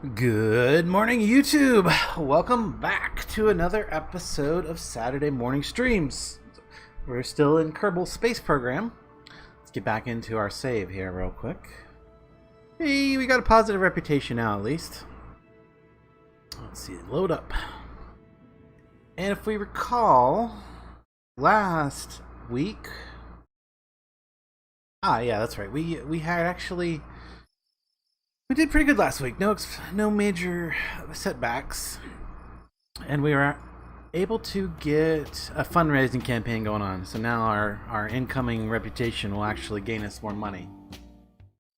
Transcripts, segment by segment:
Good morning, YouTube! Welcome back to another episode of Saturday Morning Streams. We're still in Kerbal Space Program. Let's get back into our save here real quick. Hey, we got a positive reputation now at least. Let's see, load up. And if we recall, last week... yeah, that's right. We had actually... We did pretty good last week. No major setbacks, and we were able to get a fundraising campaign going on. So now our incoming reputation will actually gain us more money.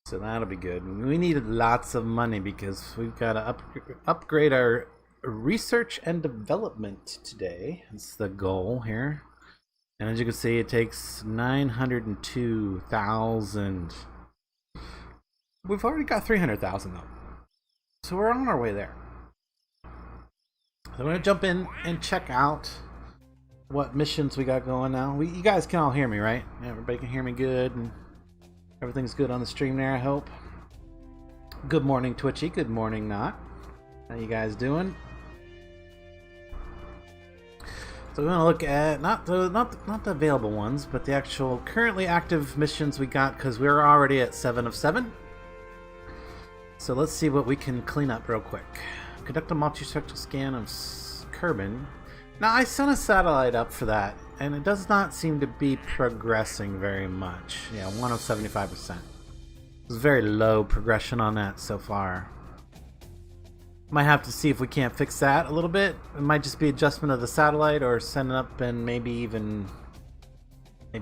So that'll be good. We needed lots of money because we've got to upgrade our research and development today. That's the goal here. And as you can see, it takes 902,000. We've already got 300,000 though, so we're on our way there. So I'm gonna jump in and check out what missions we got going now. You guys can all hear me, right? Yeah, everybody can hear me good, and everything's good on the stream there, I hope. Good morning, Twitchy. Good morning, Not. How you guys doing? So we're gonna look at not the available ones, but the actual currently active missions we got, because we're already at 7 of 7. So let's see what we can clean up real quick. Conduct a multi-sector scan of Kerbin. Now I sent a satellite up for that, and it does not seem to be progressing very much. Yeah, 1 of 75%. It's very low progression on that so far. Might have to see if we can't fix that a little bit. It might just be adjustment of the satellite, or send it up and maybe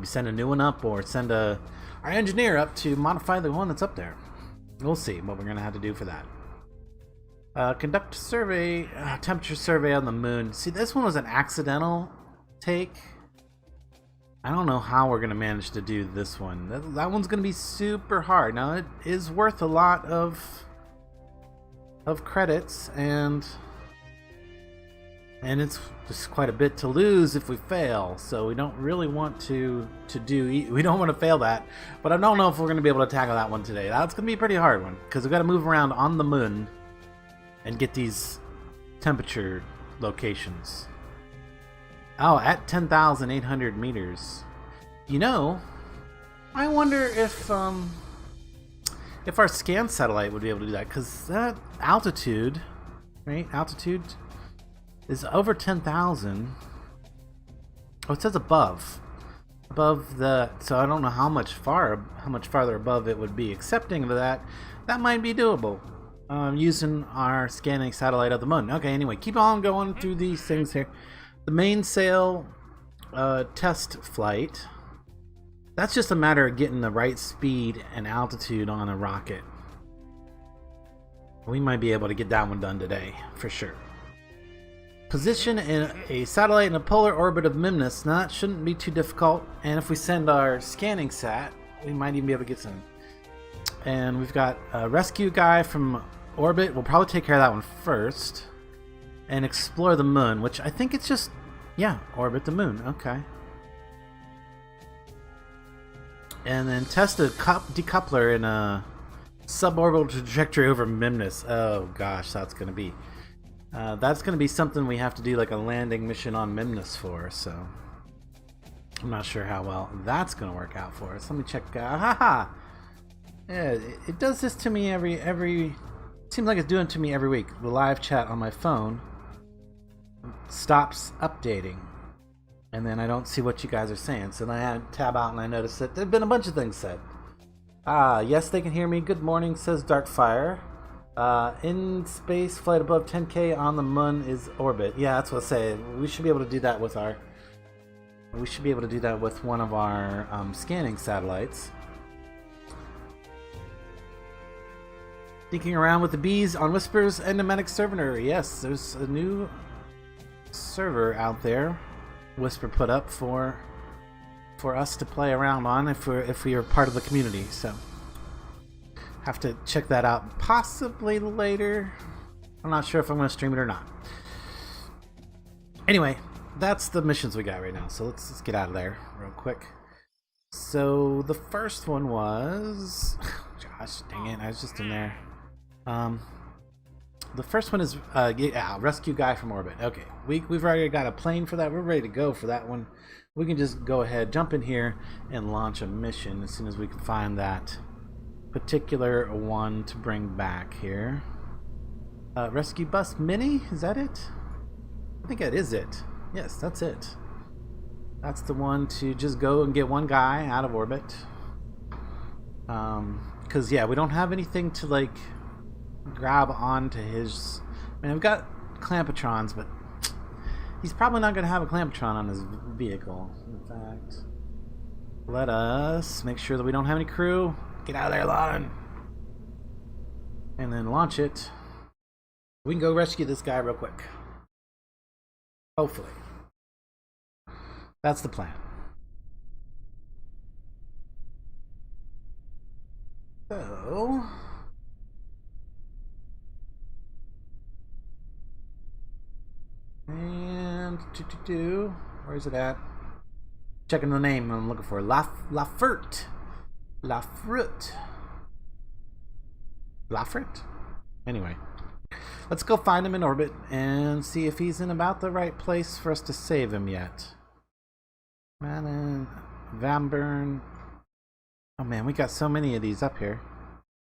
send a new one up, or send our engineer up to modify the one that's up there. We'll see what we're going to have to do for that. Conduct survey, temperature survey on the moon. See, this one was an accidental take. I don't know how we're going to manage to do this one. That one's going to be super hard. Now, it is worth a lot of credits, and it's just quite a bit to lose if we fail, so we don't really want to we don't want to fail that, but I don't know if we're going to be able to tackle that one today. That's going to be a pretty hard one, because we've got to move around on the moon and get these temperature locations. Oh, at 10,800 meters. You know, I wonder if our scan satellite would be able to do that, because that altitude, right? Altitude is over 10,000. Oh, it says above the. So I don't know how much farther above it would be. Accepting of that might be doable. Using our scanning satellite of the moon. Okay, anyway, keep on going through these things here. The mainsail test flight. That's just a matter of getting the right speed and altitude on a rocket. We might be able to get that one done today, for sure. Position a satellite in a polar orbit of Mimnus. Now that shouldn't be too difficult. And if we send our scanning sat, we might even be able to get some. And we've got a rescue guy from orbit. We'll probably take care of that one first. And explore the moon, which I think it's just, yeah, orbit the moon. Okay. And then test a decoupler in a suborbital trajectory over Mimnus. Oh gosh, that's going to be something we have to do, like a landing mission on Mimnus for. So I'm not sure how well that's going to work out for us. Let me check. Yeah, it does this to me every. Seems like it's doing it to me every week. The live chat on my phone stops updating, and then I don't see what you guys are saying. So then I tab out and I notice that there've been a bunch of things said. Yes, they can hear me. Good morning, says Darkfire. In space, flight above 10K on the moon is orbit. Yeah, that's what I say. We should be able to do that with one of our scanning satellites. Thinking around with the bees on Whispers Enigmatic Server. Yes, there's a new server out there. Whisper put up for us to play around on if we are part of the community. So have to check that out possibly later. I'm not sure if I'm going to stream it or not. Anyway, that's the missions we got right now. So let's get out of there real quick. So the first one was, gosh dang it, I was just in there. The first one is rescue guy from orbit. Okay, we've already got a plane for that. We're ready to go for that one. We can just go ahead, jump in here, and launch a mission as soon as we can find that particular one to bring back here. Rescue bus mini, is that it? I think that is it. Yes, that's it. That's the one to just go and get one guy out of orbit. Because yeah, we don't have anything to like grab onto his. I mean, I've got Clampetrons, but he's probably not going to have a Clampetron on his vehicle. In fact, let us make sure that we don't have any crew. Get out of there, Lon. And then launch it. We can go rescue this guy real quick. Hopefully. That's the plan. So... and... where is it at? Checking the name I'm looking for. Lafert. Anyway. Let's go find him in orbit and see if he's in about the right place for us to save him yet. Manon, Van. Oh man, we got so many of these up here.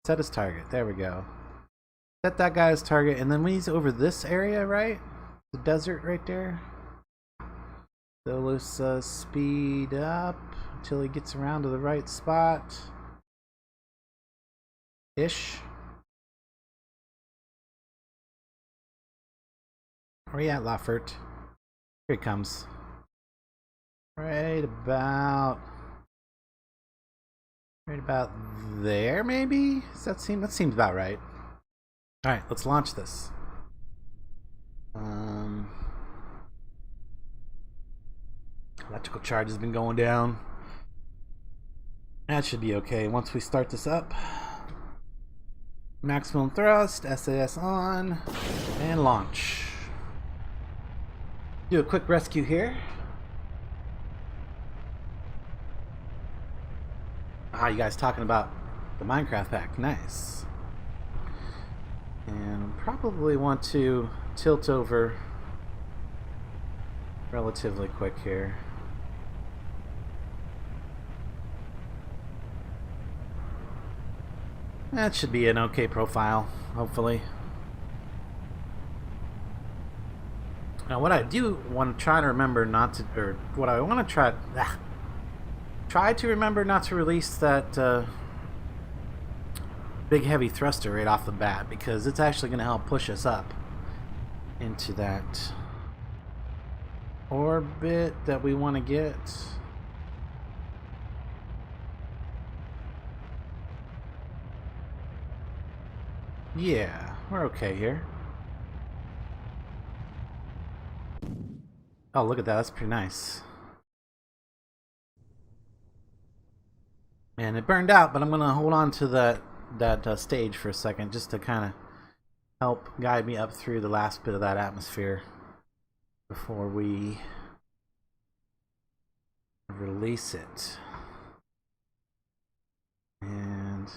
Set his target. There we go. Set that guy's target, and then when he's over this area, right? The desert right there. So let's speed up until he gets around to the right spot. Ish. Where are you at, Lafert? Here he comes. Right about there, maybe? Does that seem? That seems about right. All right, let's launch this. Electrical charge has been going down. That should be okay once we start this up. Maximum thrust, SAS on, and launch. Do a quick rescue here. Ah, you guys talking about the Minecraft pack. Nice. And probably want to tilt over relatively quick here. That should be an okay profile, hopefully. Now what I do want to try to remember not to, or what I want to try to remember not to release that big heavy thruster right off the bat, because it's actually going to help push us up into that orbit that we want to get. Yeah, we're okay here. Oh, look at that. That's pretty nice. And it burned out, but I'm going to hold on to that stage for a second just to kind of help guide me up through the last bit of that atmosphere before we release it. And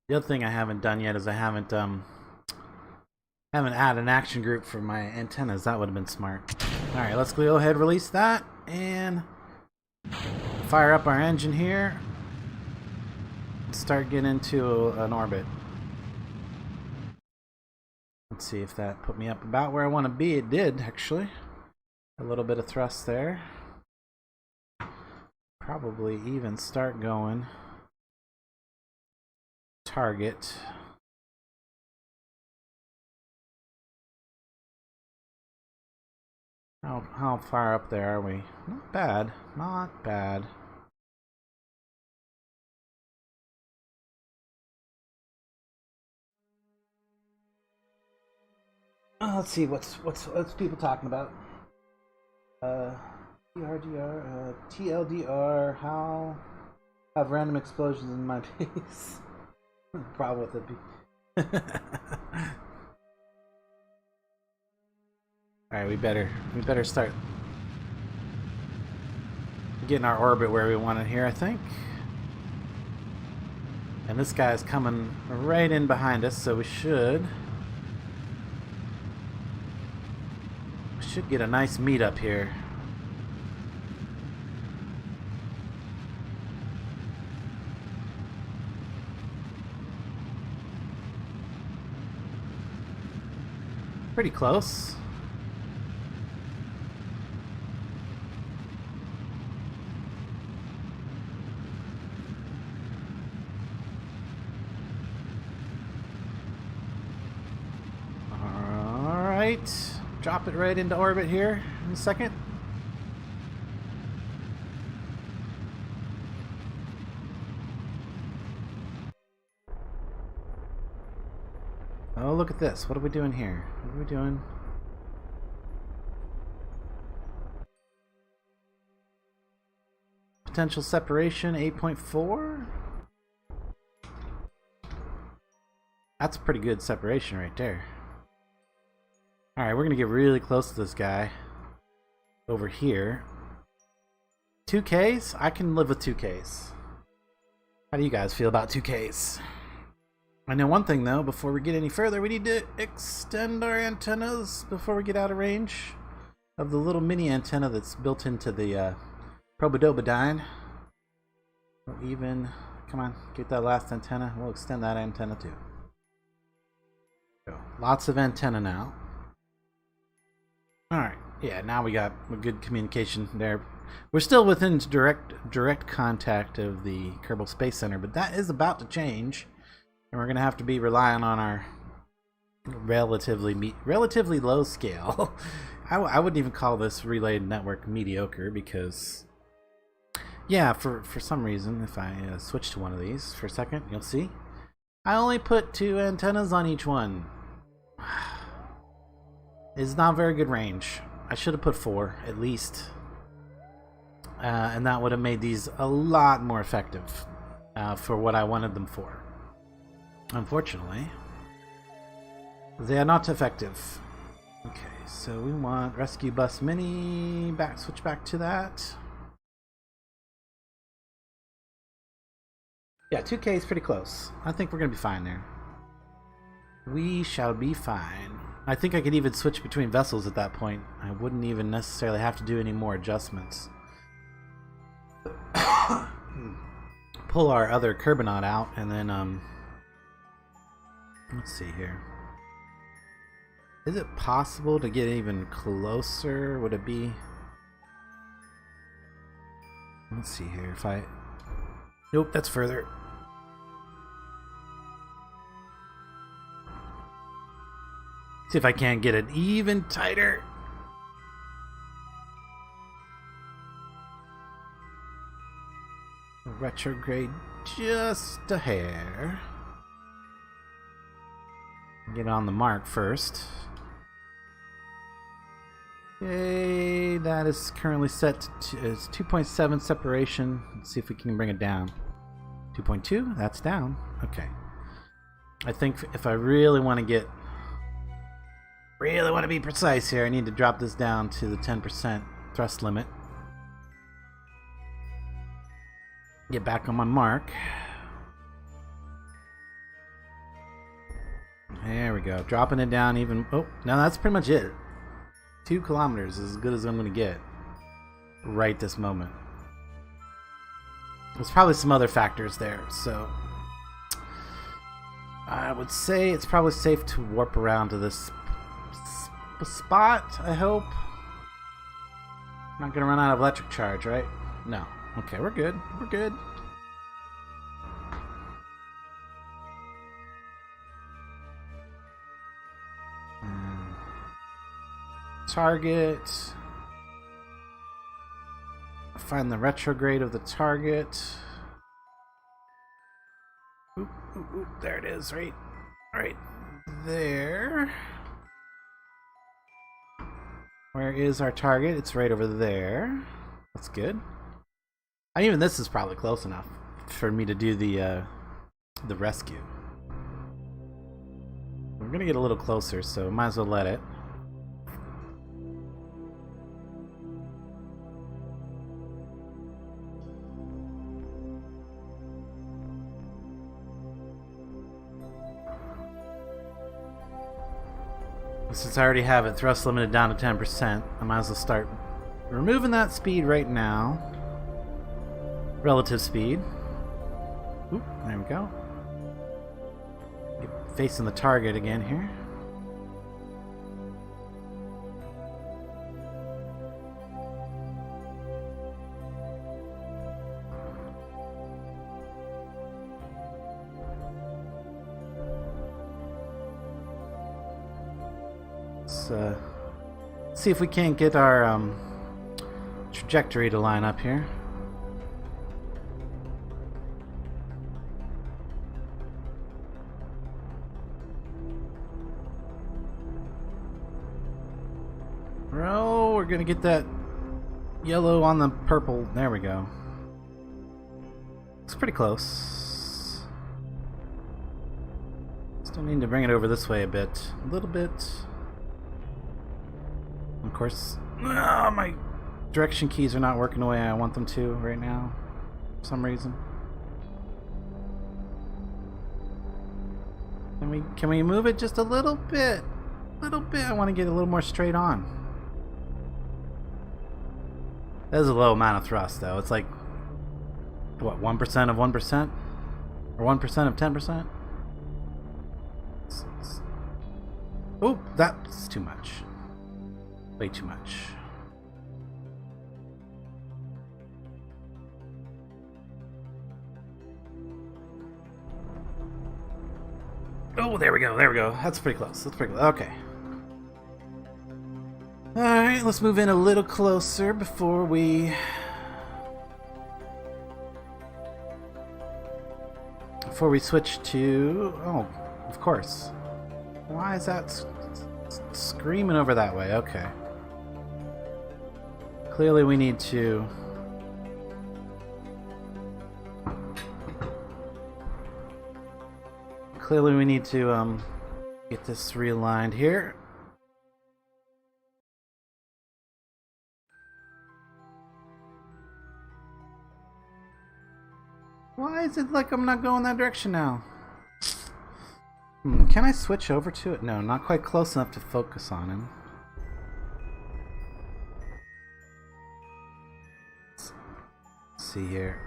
the other thing I haven't done yet is I haven't added an action group for my antennas. That would have been smart. Alright, let's go ahead and release that and fire up our engine here. Start getting into an orbit. Let's see if that put me up about where I want to be. It did, actually. A little bit of thrust there. Probably even start going target. How far up there are we? Not bad. Not bad. Let's see what's people talking about. TRDR, TLDR. How have random explosions in my base? Problem with it. All right, we better start getting our orbit where we want it here, I think. And this guy's coming right in behind us, so we should get a nice meet up here. Pretty close. Alright. Drop it right into orbit here in a second. Oh, look at this. What are we doing here? What are we doing? Potential separation 8.4. That's a pretty good separation right there. Alright, we're going to get really close to this guy over here. 2Ks? I can live with 2Ks. How do you guys feel about 2Ks? I know one thing though, before we get any further, we need to extend our antennas before we get out of range of the little mini antenna that's built into the Probodobodine. We'll even, come on, get that last antenna. We'll extend that antenna too. So, lots of antenna now. Alright, yeah, now we got a good communication there. We're still within direct contact of the Kerbal Space Center, but that is about to change. And we're going to have to be relying on our relatively low scale. I wouldn't even call this relay network mediocre because, yeah, for some reason, if I switch to one of these for a second, you'll see. I only put 2 antennas on each one. It's not very good range. I should have put 4 at least. And that would have made these a lot more effective for what I wanted them for. Unfortunately, they are not effective. Okay, so we want Rescue Bus Mini. Switch back to that. Yeah, 2K is pretty close. I think we're going to be fine there. We shall be fine. I think I could even switch between vessels at that point. I wouldn't even necessarily have to do any more adjustments. Pull our other Kerbinaut out and then let's see here. Is it possible to get even closer? Would it be? Let's see here. If I... Nope, that's further. See if I can't get it even tighter. Retrograde just a hair. Get on the mark first. Okay, that is currently set to 2.7 separation. Let's see if we can bring it down. 2.2, that's down. Okay. I think if I really want to be precise here, I need to drop this down to the 10% thrust limit. Get back on my mark. There we go. Dropping it down even... Oh, now that's pretty much it. 2 kilometers is as good as I'm going to get right this moment. There's probably some other factors there, so... I would say it's probably safe to warp around to this spot, I hope. Not going to run out of electric charge, right? No. Okay, we're good. We're good. Target. Find the retrograde of the target. Oop, oop, oop. There it is, right there. Where is our target? It's right over there. That's good. Even this is probably close enough for me to do the rescue. We're gonna get a little closer, so might as well let it. since I already have it thrust limited down to 10%, I might as well start removing that speed right now. Relative speed. Oop, there we go. Get facing the target again here. Let's see if we can't get our trajectory to line up here. Oh, we're gonna get that yellow on the purple. There we go. It's pretty close. Still need to bring it over this way a bit. A little bit. Of course, my direction keys are not working the way I want them to right now, for some reason. Can we move it just a little bit? I want to get a little more straight on. That is a low amount of thrust, though. It's like, what, 1% of 1%? Or 1% of 10%? Oh, that's too much. Way too much. Oh, there we go. That's pretty close. Okay. Alright, let's move in a little closer before we... switch to... Oh, of course. Why is that screaming over that way? Okay. Clearly we need to... get this realigned here. Why is it like I'm not going that direction now? Can I switch over to it? No, not quite close enough to focus on him. Let's see here.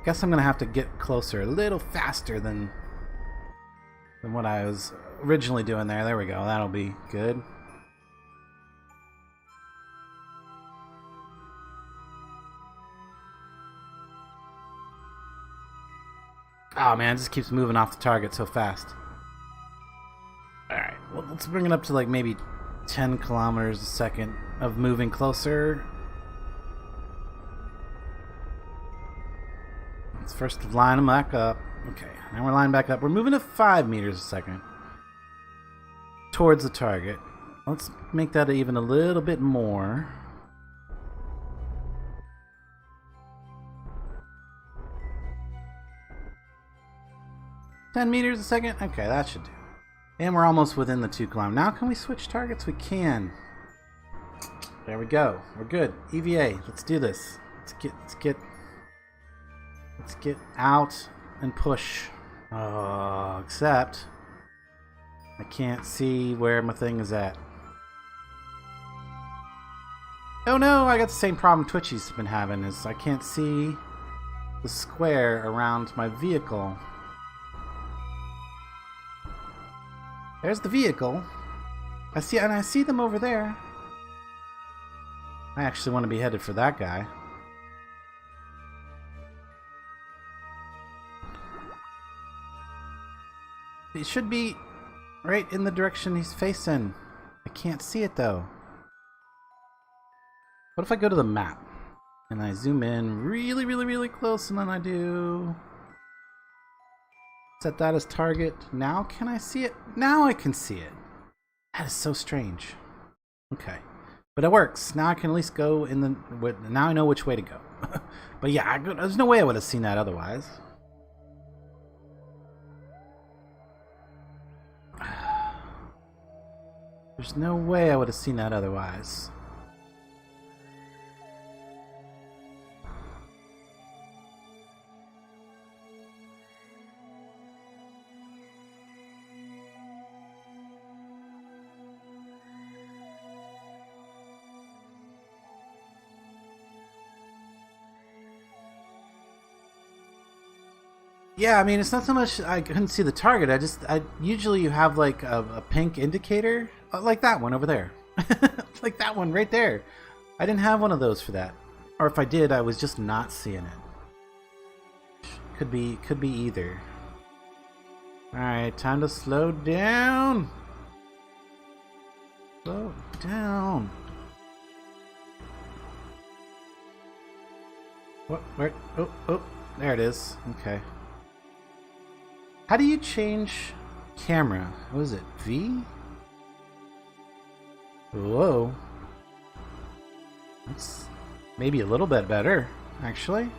Guess I'm gonna have to get closer a little faster than what I was originally doing there. There we go. That'll be good. Oh man, it just keeps moving off the target so fast. Alright, well, let's bring it up to like maybe 10 kilometers a second of moving closer. Let's first line them back up. Okay, now we're lining back up. We're moving at 5 meters a second towards the target. Let's make that even a little bit more. $10 meters a second? Okay, that should do. And we're almost within the 2 kilometers. Now can we switch targets? We can. There we go. We're good. EVA. Let's do this. Let's get out and push. Oh, except I can't see where my thing is at. Oh no, I got the same problem Twitchy's been having, is I can't see the square around my vehicle. There's the vehicle. I see them over there. I actually want to be headed for that guy. It should be right in the direction he's facing. I can't see it though. What if I go to the map and I zoom in really, really, really close, and then I do set that as target. Now can I see it? Now I can see it. That is so strange. Okay, but it works. Now I can at least go in the... Now I know which way to go. But yeah, there's no way I would have seen that otherwise. There's no way I would have seen that otherwise. Yeah, I mean, it's not so much I couldn't see the target. I usually you have like a pink indicator, like that one over there, like that one right there. I didn't have one of those for that, or if I did, I was just not seeing it. Could be either. All right, time to slow down. Slow down. What? Where? Oh, there it is. Okay. How do you change camera? What is it? V? Whoa. That's maybe a little bit better, actually.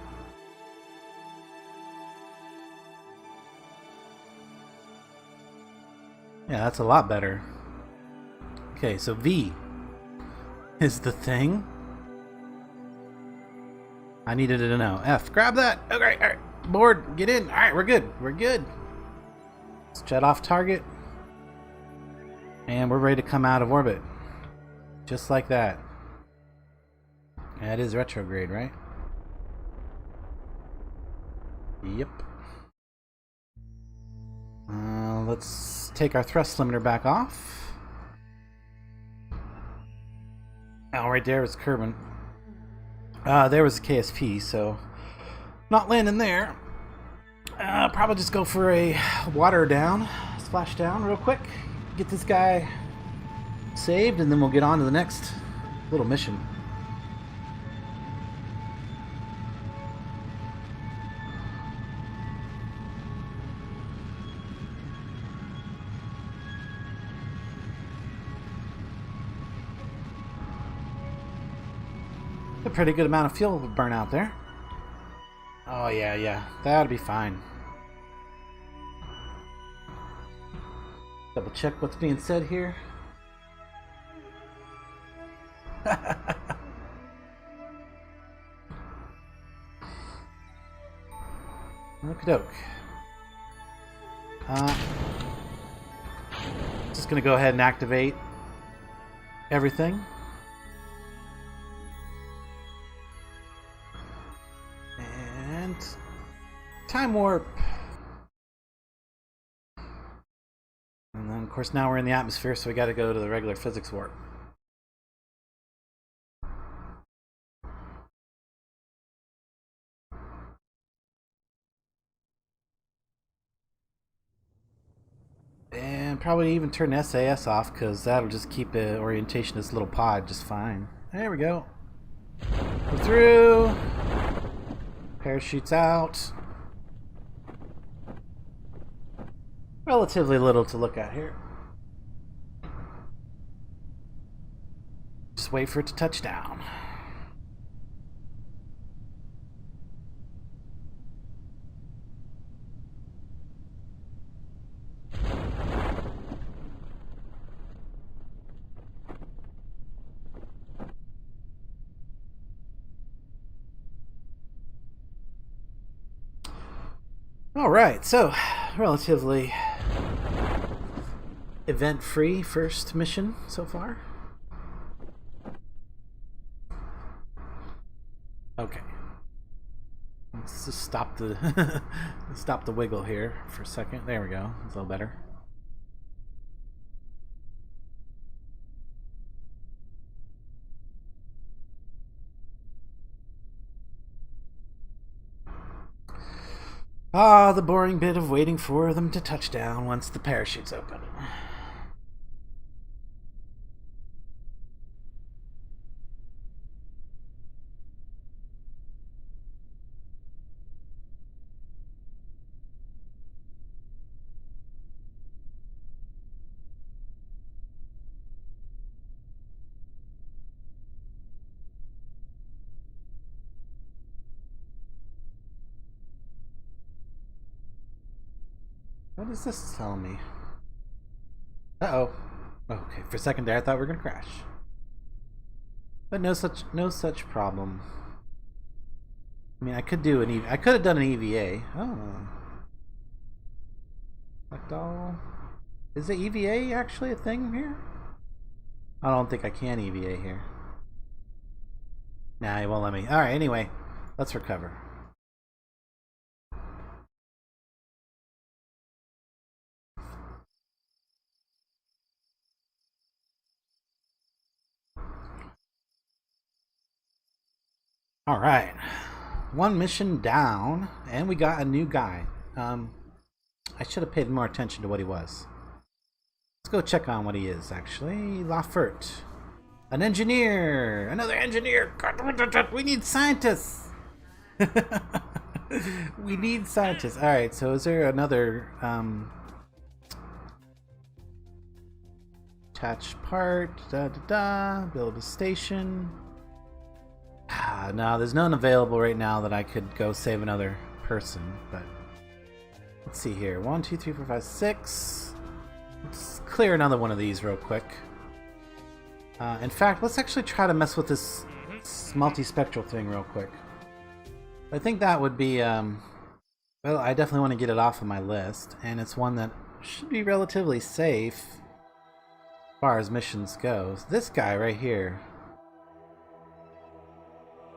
Yeah, that's a lot better. Okay, so V is the thing. I needed to know. F, grab that. Okay, all right. Board, get in. All right, we're good. We're good. Let's jet off target. And we're ready to come out of orbit. Just like that. That is retrograde, right? Yep. Let's take our thrust limiter back off. Oh, right there was Kerbal. There was a KSP, so not landing there. Probably just go for a water down, splash down real quick. Get this guy saved, and then we'll get on to the next little mission. A pretty good amount of fuel burn out there. Oh yeah, that'll be fine. Double check what's being said here. Okie doke. Just gonna go ahead and activate everything. And time warp. And then, of course, now we're in the atmosphere, so we got to go to the regular physics warp. And probably even turn SAS off, because that'll just keep the orientation of this little pod just fine. There we go. Go through. Parachutes out. Relatively little to look at here. Just wait for it to touch down. Alright, so relatively event-free first mission so far. Okay. Let's just stop the stop the wiggle here for a second. There we go. It's a little better. Ah, the boring bit of waiting for them to touch down once the parachute's open. What does this tell me? Uh-oh. Okay, for a second there I thought we were gonna crash. But no such problem. I mean, I could have done an EVA. Oh. Select all. Is the EVA actually a thing here? I don't think I can EVA here. Nah, it won't let me. Alright, anyway. Let's recover. Alright. One mission down, and we got a new guy. I should have paid more attention to what he was. Let's go check on what he is, actually. Lafert. An engineer! Another engineer! We need scientists! We need scientists. Alright, so is there another attach part, build a station. No, there's none available right now that I could go save another person, but let's see here. 1, 2, 3, 4, 5, 6. Let's clear another one of these real quick. In fact, let's actually try to mess with this multispectral thing real quick. I think that would be, well, I definitely want to get it off of my list, and it's one that should be relatively safe as far as missions goes. This guy right here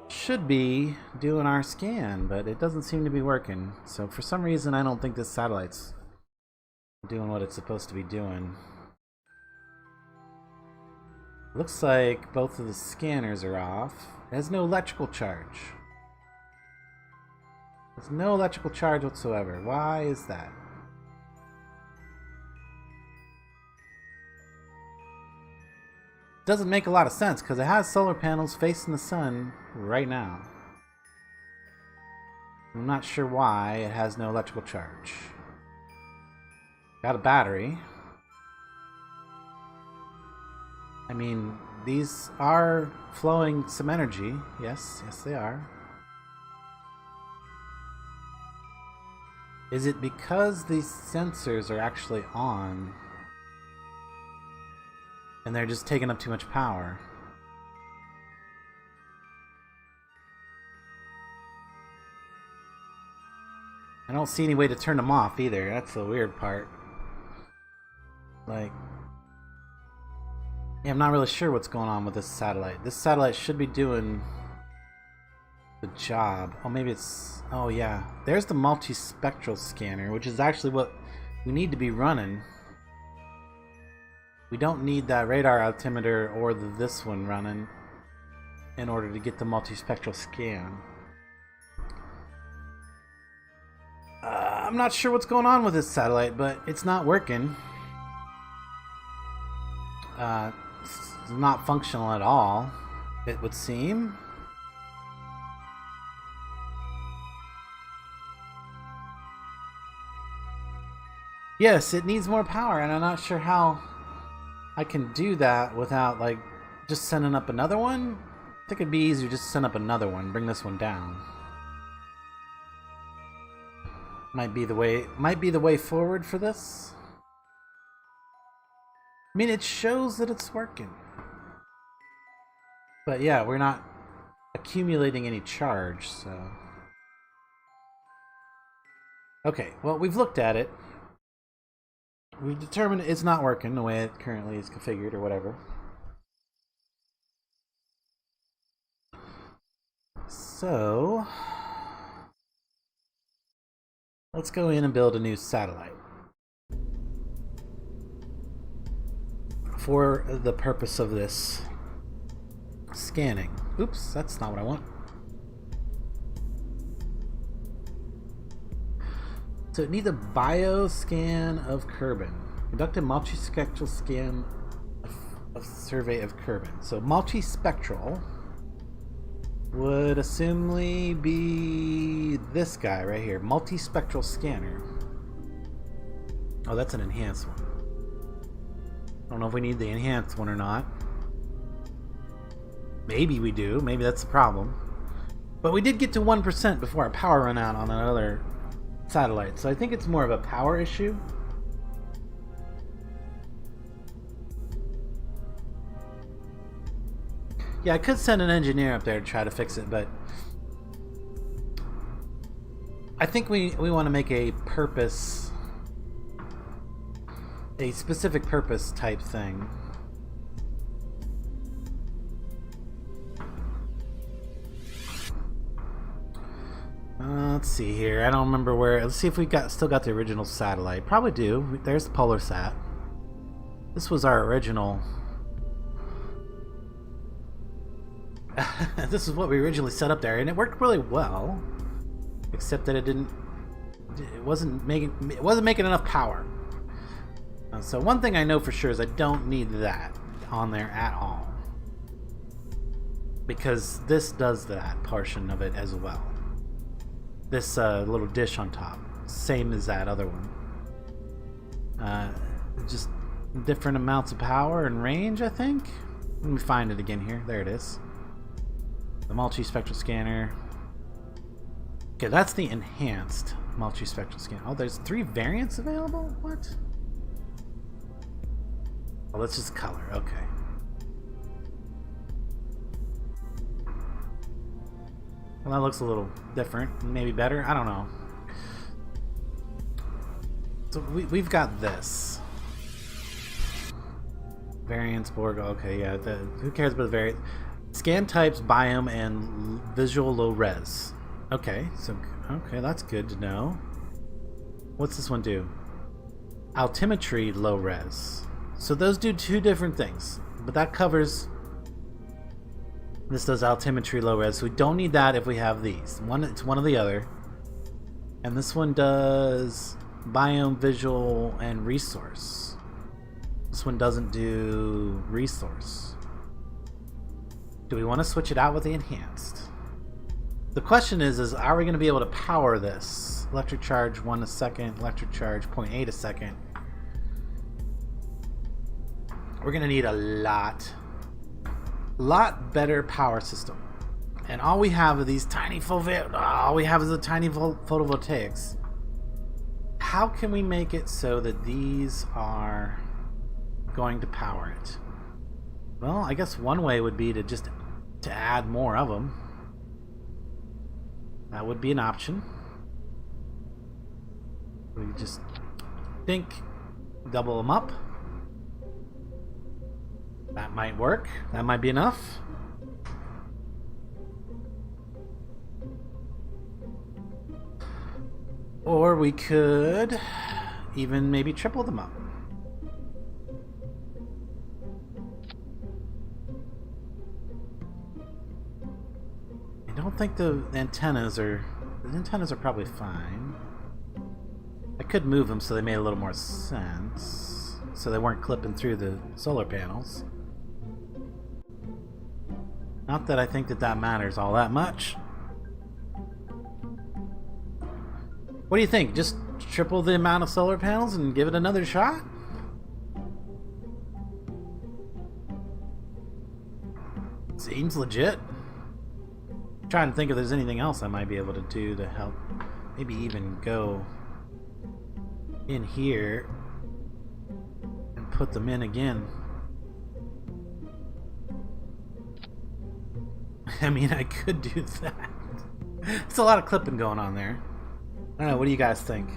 should be doing our scan, but it doesn't seem to be working. So for some reason, I don't think this satellite's doing what it's supposed to be doing. Looks like both of the scanners are off. It has no electrical charge. There's no electrical charge whatsoever. Why is that? Doesn't make a lot of sense because it has solar panels facing the sun right now. I'm not sure why it has no electrical charge. Got a battery. I mean, these are flowing some energy. Yes, yes they are. Is it because these sensors are actually on and they're just taking up too much power? I don't see any way to turn them off either. That's the weird part. Like, yeah, I'm not really sure what's going on with this satellite. This satellite should be doing the job. Oh, maybe it's... Oh, yeah. There's the multispectral scanner, which is actually what we need to be running. We don't need that radar altimeter or this one running in order to get the multispectral scan. I'm not sure what's going on with this satellite, but it's not working. It's not functional at all, it would seem. Yes, it needs more power, and I'm not sure how I can do that without, like, just sending up another one. I think it'd be easier just to send up another one, bring this one down. Might be the way forward for this. I mean, it shows that it's working. But yeah, we're not accumulating any charge, so... Okay, well, we've looked at it. We've determined it's not working the way it currently is configured or whatever. So... let's go in and build a new satellite. For the purpose of this scanning. Oops, that's not what I want. So it needs a bioscan of Kerbin. Conduct a multispectral scan of survey of Kerbin. So multispectral would assumably be this guy right here. Multispectral scanner. Oh, that's an enhanced one. I don't know if we need the enhanced one or not. Maybe we do. Maybe that's the problem. But we did get to 1% before our power ran out on another satellite, so I think it's more of a power issue. Yeah, I could send an engineer up there to try to fix it, but I think we want to make a specific purpose type thing. Let's see here. I don't remember where. Let's see if we still got the original satellite. Probably do. There's the PolarSat. This was our original This is what we originally set up there, and it worked really well, except that it wasn't making enough power. So one thing I know for sure is I don't need that on there at all, because this does that portion of it as well. This little dish on top, same as that other one. Just different amounts of power and range, I think. Let me find it again here. There it is. The multi-spectral scanner. Okay, that's the enhanced multi-spectral scanner. Oh, there's 3 variants available? What? Oh, that's just color. Okay. Well, that looks a little different. Maybe better. I don't know. So we've got this. Variants, Borg. Okay, yeah. Who cares about the variant? Scan types, biome, and visual low res. Okay, so okay, that's good to know. What's this one do? Altimetry low res. So those do 2 different things, but that covers. This does altimetry low res, so we don't need that if we have these. It's one or the other. And this one does biome, visual, and resource. This one doesn't do resource. Do we want to switch it out with the enhanced? The question is are we going to be able to power this? Electric charge 1 a second, electric charge 0.8 a second. We're going to need a lot better power system. And all we have are these tiny photovoltaics. How can we make it so that these are going to power it? Well, I guess one way would be to add more of them. That would be an option. We just double them up. That might work. That might be enough. Or we could even maybe triple them up. I don't think the antennas are probably fine. I could move them so they made a little more sense, so they weren't clipping through the solar panels. Not that I think that matters all that much. What do you think? Just triple the amount of solar panels and give it another shot? Seems legit. I'm trying to think if there's anything else I might be able to do to help. Maybe even go in here and put them in again. I mean, I could do that. It's a lot of clipping going on there. I don't know, what do you guys think?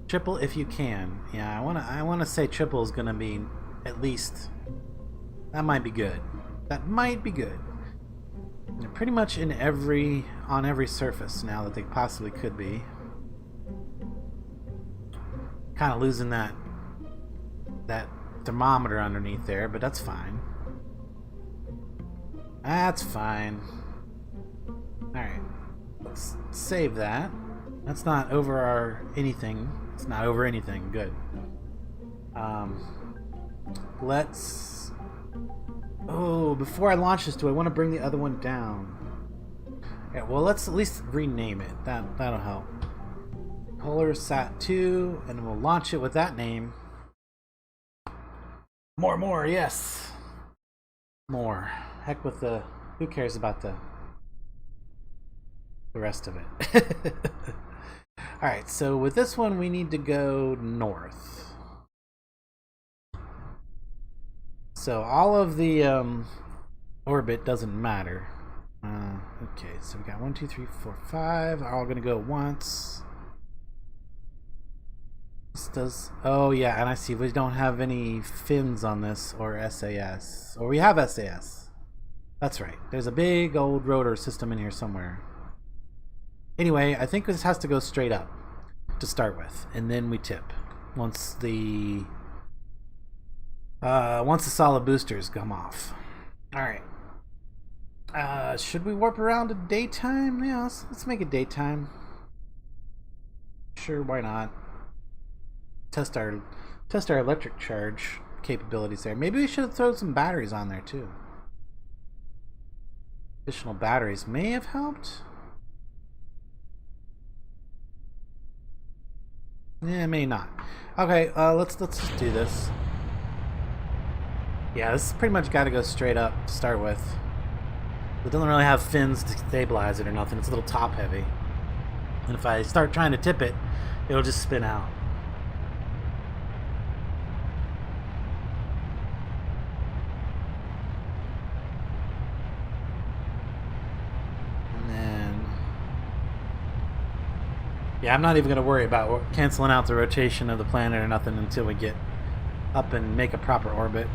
Triple if you can. Yeah, I wanna say triple is gonna be at least. That might be good. That might be good. They're pretty much on every surface now that they possibly could be. Kind of losing that thermometer underneath there, but that's fine. That's fine. Alright. Let's save that. That's not over our anything. It's not over anything. Good. Let's... Oh, before I launch this, do I want to bring the other one down? Yeah, well, let's at least rename it. That'll help. Polar Sat 2, and we'll launch it with that name. More, yes. More. Heck with the... Who cares about the rest of it? Alright, so with this one we need to go north. So all of the orbit doesn't matter. Okay, so we got 1, 2, 3, 4, 5. Are all going to go at once. This does... Oh yeah, and I see we don't have any fins on this or SAS. Or we have SAS. That's right. There's a big old rotor system in here somewhere. Anyway, I think this has to go straight up to start with, and then we tip once the Once the solid boosters come off. Alright. Should we warp around to daytime? Yeah, let's make it daytime. Sure, why not? Test our electric charge capabilities there. Maybe we should have thrown some batteries on there too. Additional batteries may have helped. Yeah, may not. Okay, let's just do this. Yeah, this is pretty much got to go straight up to start with. It doesn't really have fins to stabilize it or nothing. It's a little top heavy. And if I start trying to tip it, it'll just spin out. And then... yeah, I'm not even going to worry about canceling out the rotation of the planet or nothing until we get up and make a proper orbit.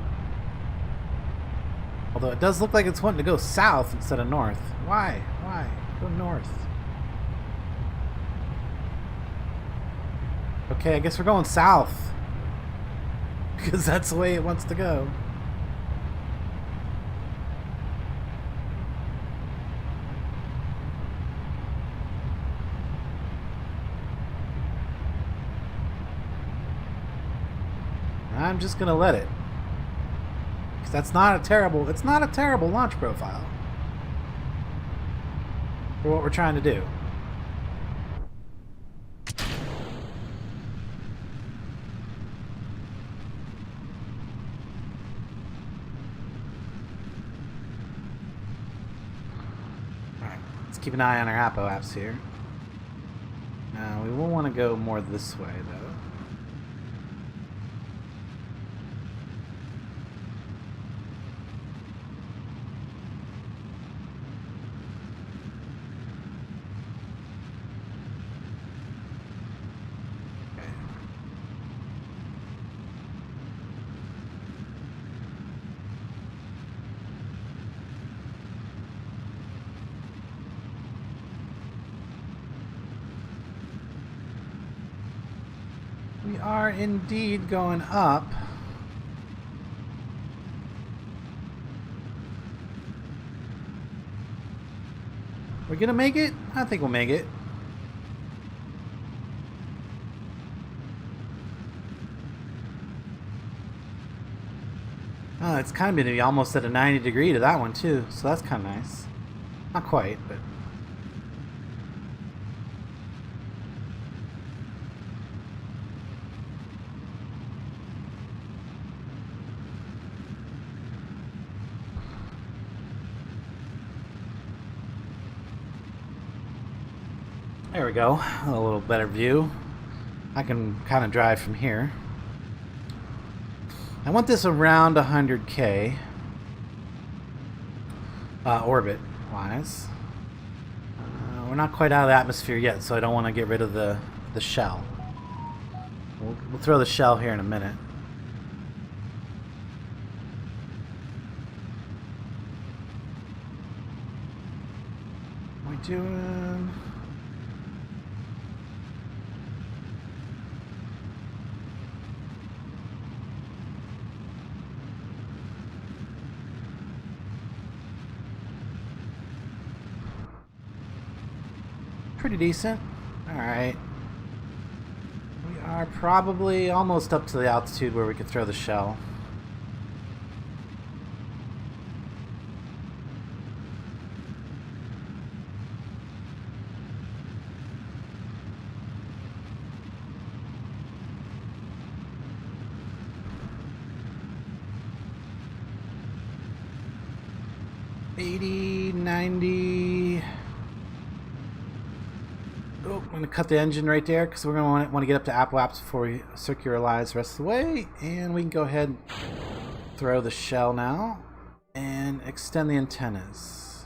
Although it does look like it's wanting to go south instead of north. Why? Why? Go north. Okay, I guess we're going south. Because that's the way it wants to go. I'm just gonna let it. Because that's not a terrible, it's not a terrible launch profile for what we're trying to do. Alright, let's keep an eye on our Apo apps here. Now, we will want to go more this way, though. We are indeed going up. We're gonna make it? I think we'll make it. Oh, it's kind of gonna be almost at a 90 degree to that one too, so that's kind of nice. Not quite, but... there we go, a little better view. I can kind of drive from here. I want this around 100K orbit wise. We're not quite out of the atmosphere yet, so I don't want to get rid of the shell. We'll throw the shell here in a minute. What are we doing? Pretty decent. Alright. We are probably almost up to the altitude where we could throw the shell. $80, $90... Oh, I'm going to cut the engine right there because we're going to want to get up to Apoaps before we circularize the rest of the way. And we can go ahead and throw the shell now and extend the antennas.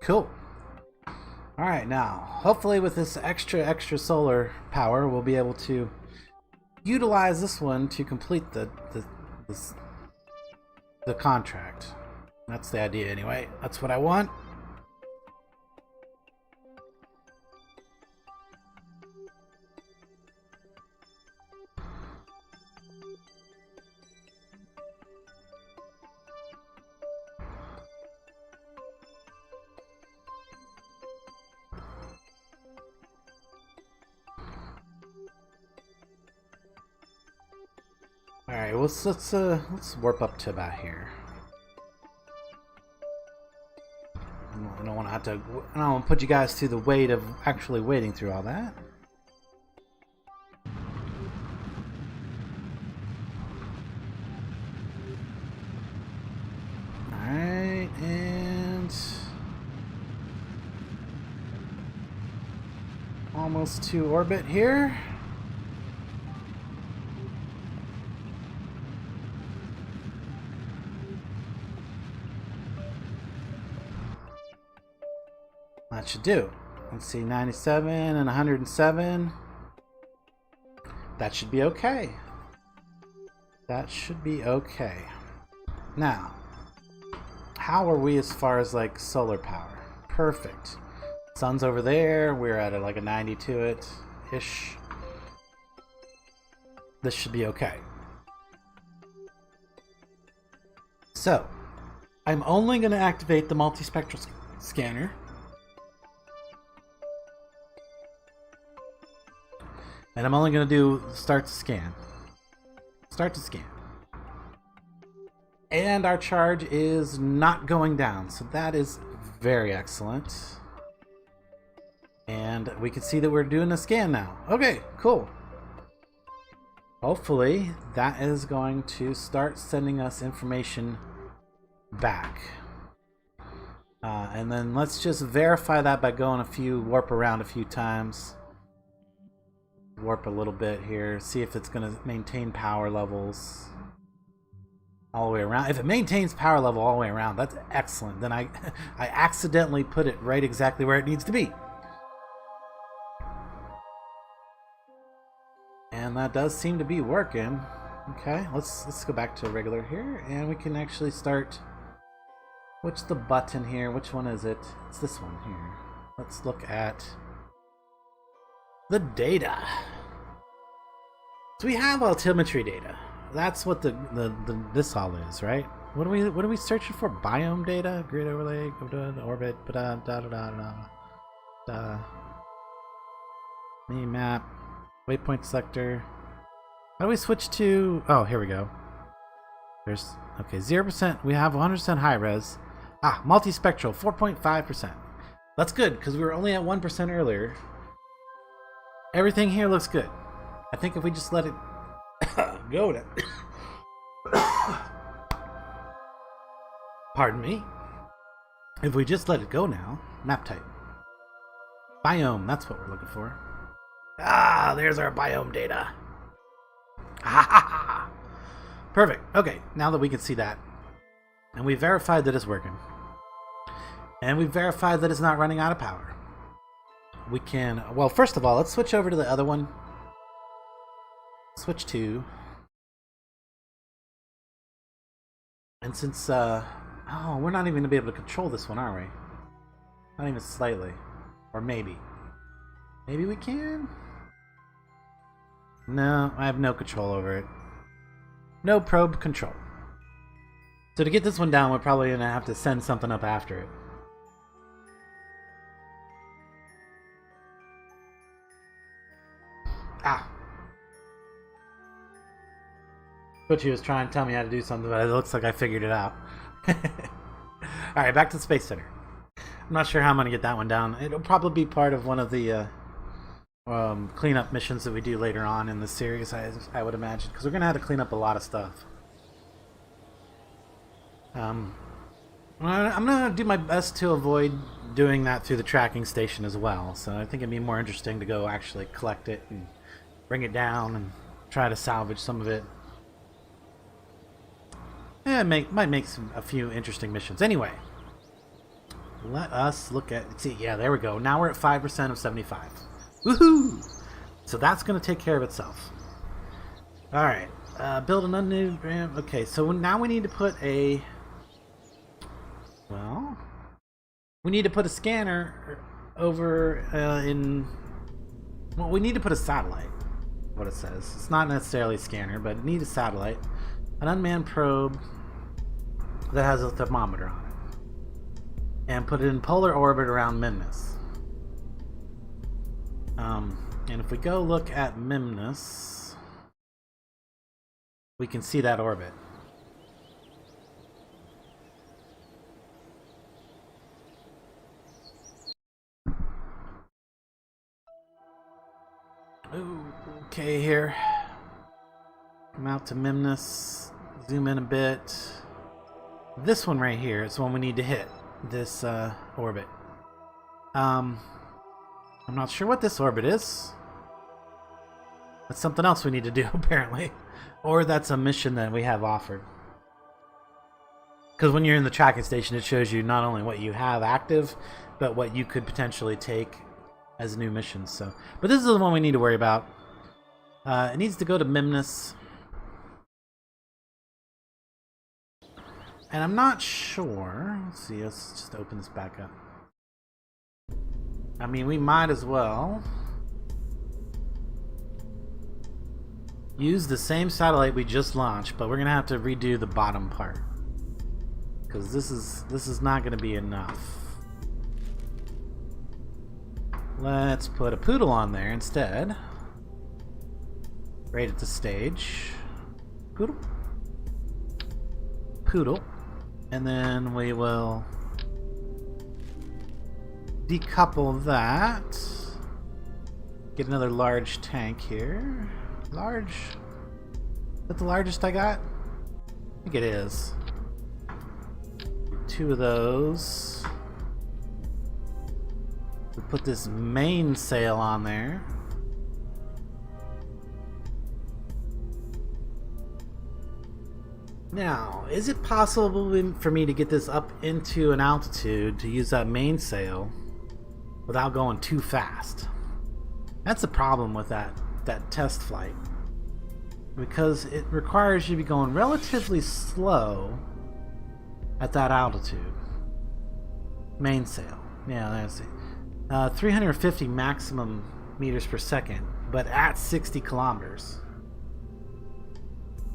Cool. Alright, now, hopefully with this extra solar power, we'll be able to utilize this one to complete the contract. That's the idea anyway. That's what I want. All right, well, let's warp up to about here. I don't want to have to. I don't want to put you guys through the weight of actually wading through all that. All right, and almost to orbit here. That should do. Let's see, 97 and 107. That should be okay. That should be okay. Now, how are we as far as like solar power? Perfect. Sun's over there. We're at like a 90 to it ish. This should be okay. So, I'm only going to activate the multispectral scanner. And I'm only going to do start to scan. Start to scan. And our charge is not going down, so that is very excellent. And we can see that we're doing a scan now. Okay, cool. Hopefully that is going to start sending us information back. And then let's just verify that by going warp around a few times. Warp a little bit here, see if it's going to maintain power levels all the way around. If it maintains power level all the way around, that's excellent. Then I accidentally put it right exactly where it needs to be. And that does seem to be working. Okay, let's go back to regular here, and we can actually start. What's the button here? Which one is it? It's this one here. Let's look at the data. So we have altimetry data. That's what this all is, right? What are we searching for? Biome data, grid overlay, orbit, mini map, waypoint selector. How do we switch to? Oh, here we go. There's okay, 0%. We have 100% high res. Multispectral, 4.5%. That's good because we were only at 1% earlier. Everything here looks good. I think if we just let it go now. Pardon me. If we just let it go now, map type. Biome, that's what we're looking for. There's our biome data. Perfect. Okay, now that we can see that, and we verified that it's working, and we verified that it's not running out of power, we can, well, first of all, let's switch over to the other one. Switch to, and since, we're not even going to be able to control this one, are we? Not even slightly. Or maybe. Maybe we can? No, I have no control over it. No probe control. So to get this one down, we're probably going to have to send something up after it. Butchie was trying to tell me how to do something, but it looks like I figured it out. Alright, back to the Space Center. I'm not sure how I'm going to get that one down. It'll probably be part of one of the cleanup missions that we do later on in the series, I would imagine, because we're going to have to clean up a lot of stuff. I'm going to do my best to avoid doing that through the tracking station as well, so I think it'd be more interesting to go actually collect it and bring it down and try to salvage some of it. Yeah, might make a few interesting missions. Anyway, let us look at... See, yeah, there we go. Now we're at 5% of 75. Woohoo! So that's going to take care of itself. Alright. Build an unknown ramp. Okay, so now we need to put a... Well... We need to put a scanner over in... Well, we need to put a satellite. What it says. It's not necessarily a scanner, but it needs a satellite. An unmanned probe that has a thermometer on it, and put it in polar orbit around Memnus. And if we go look at Memnus, we can see that orbit. Okay, here. Come out to Memnus. Zoom in a bit. This one right here is the one we need to hit. This orbit. I'm not sure what this orbit is. That's something else we need to do, apparently. Or that's a mission that we have offered. Because when you're in the tracking station, it shows you not only what you have active, but what you could potentially take as new missions. So, but this is the one we need to worry about. It needs to go to Memnus. And I'm not sure. Let's see, let's just open this back up. I mean, we might as well use the same satellite we just launched, but we're gonna have to redo the bottom part because this is not gonna be enough. Let's put a poodle on there instead. Right at the stage. Poodle. Poodle. And then we will decouple that. Get another large tank here. Large? Is that the largest I got? I think it is. 2 of those. We'll put this mainsail on there. Now, is it possible for me to get this up into an altitude to use that mainsail without going too fast? That's the problem with that test flight, because it requires you to be going relatively slow at that altitude. Mainsail, yeah, that's it. 350 maximum meters per second, but at 60 kilometers.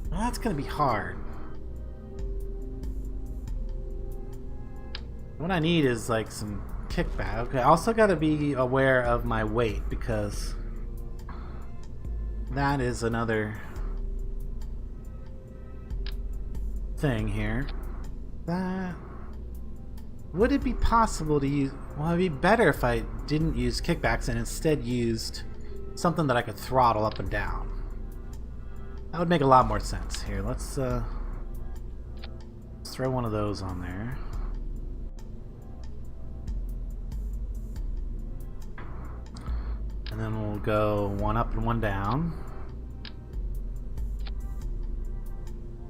Well, that's gonna be hard. What I need is like some kickback. Okay, I also got to be aware of my weight because that is another thing here. That would it be possible to use? Well, it'd be better if I didn't use kickbacks and instead used something that I could throttle up and down. That would make a lot more sense. Here, let's throw one of those on there. And then we'll go one up and one down.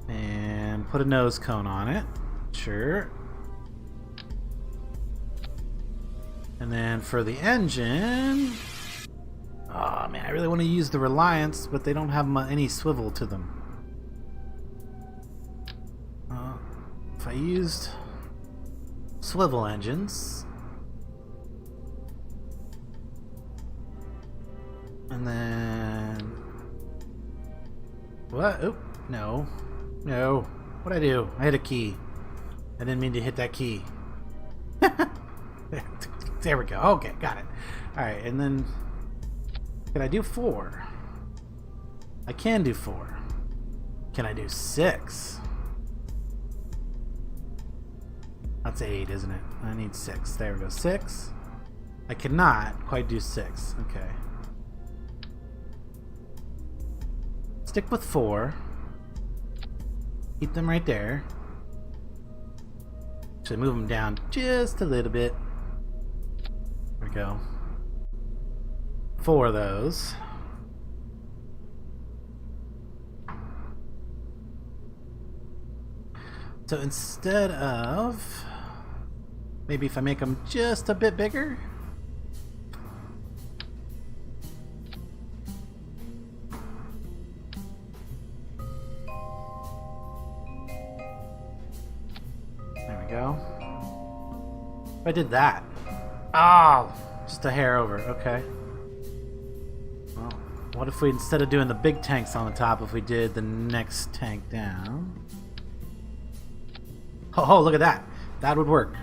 And put a nose cone on it. Sure. And then for the engine... Oh man, I really want to use the Reliance, but they don't have any swivel to them. If I used swivel engines... And then... What? Oop. No. No. What'd I do? I hit a key. I didn't mean to hit that key. There we go. Okay, got it. Alright, and then... Can I do 4? I can do 4. Can I do 6? That's 8, isn't it? I need 6. There we go. 6. I cannot quite do 6. Okay. Stick with 4. Keep them right there. Actually, move them down just a little bit. There we go. 4 of those. So instead of... Maybe if I make them just a bit bigger... Go. If I did that. Oh, just a hair over. Okay. Well, what if we, instead of doing the big tanks on the top, if we did the next tank down? Oh, look at that. That would work.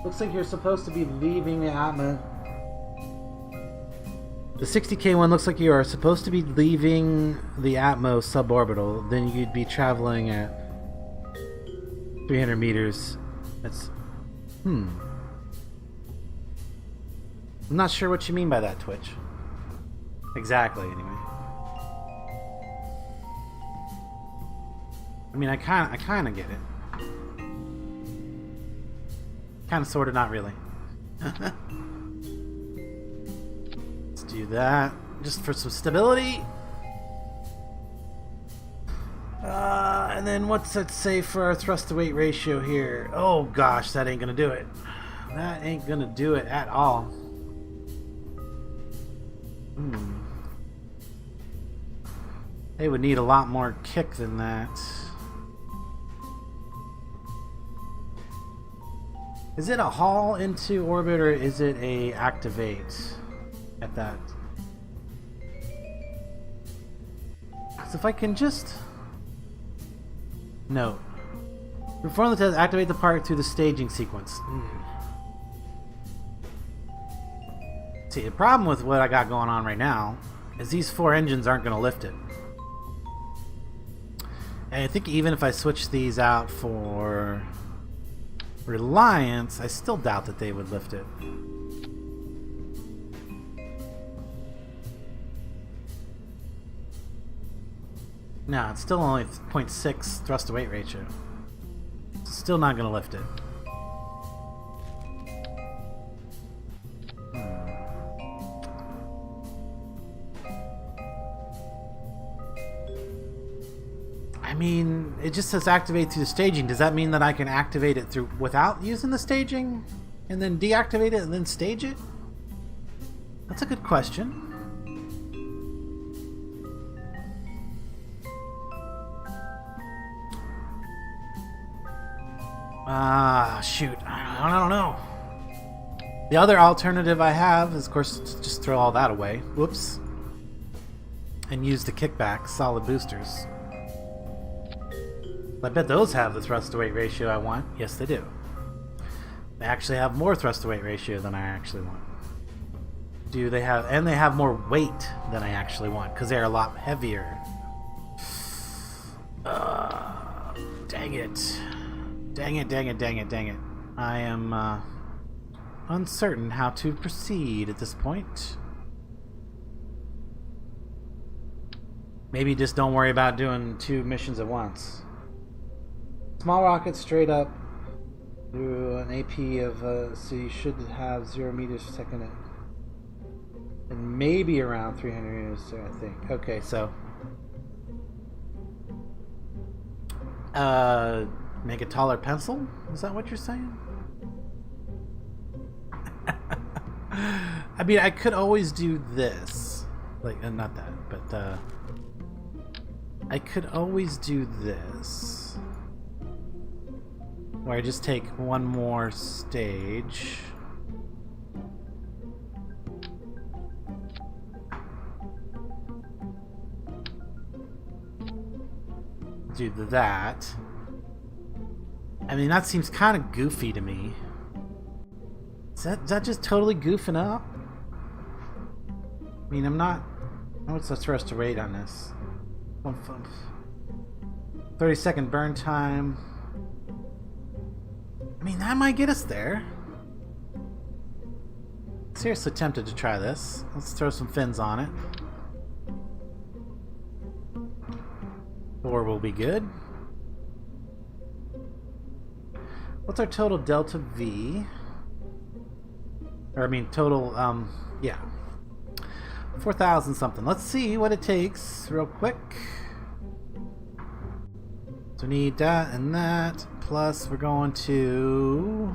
Looks like you're supposed to be leaving the atmosphere. The 60K one looks like you are supposed to be leaving the Atmo suborbital. Then you'd be traveling at 300 meters. That's... I'm not sure what you mean by that, Twitch. Exactly, anyway. I mean, I kind of get it. Kind of, sort of, not really. Let's do that just for some stability. And then what's that say for our thrust to weight ratio here? Oh gosh, that ain't gonna do it. That ain't gonna do it at all. They would need a lot more kick than that. Is it a haul into orbit or is it a activate at that? So if I can just note, perform the test, activate the part through the staging sequence. See, the problem with what I got going on right now is these 4 engines aren't going to lift it. And I think even if I switch these out for Reliance, I still doubt that they would lift it. No, it's still only 0.6 thrust to weight ratio. It's still not going to lift it. I mean, it just says activate through the staging. Does that mean that I can activate it through without using the staging? And then deactivate it and then stage it? That's a good question. Shoot. I don't know. The other alternative I have is, of course, to just throw all that away. Whoops. And use the kickback solid boosters. I bet those have the thrust to weight ratio I want. Yes, they do. They actually have more thrust to weight ratio than I actually want. Do they have... And they have more weight than I actually want, because they're a lot heavier. Dang it. Dang it, dang it, dang it, dang it. I am uncertain how to proceed at this point. Maybe just don't worry about doing 2 missions at once. Small rocket straight up through an AP of, so you should have 0 meters per second and maybe around 300 meters, I think. Okay, so make a taller pencil? Is that what you're saying? I mean, I could always do this. Like, not that, but I could always do this. Where I just take one more stage. Do that. I mean, that seems kind of goofy to me. Is that just totally goofing up? I mean, I'm not... What's the thrust to rate on this? 30-second burn time. I mean, that might get us there. Seriously tempted to try this. Let's throw some fins on it. 4 will be good. What's our total delta V? Or I mean total, yeah. 4,000 something. Let's see what it takes real quick. So we need that and that. Plus we're going to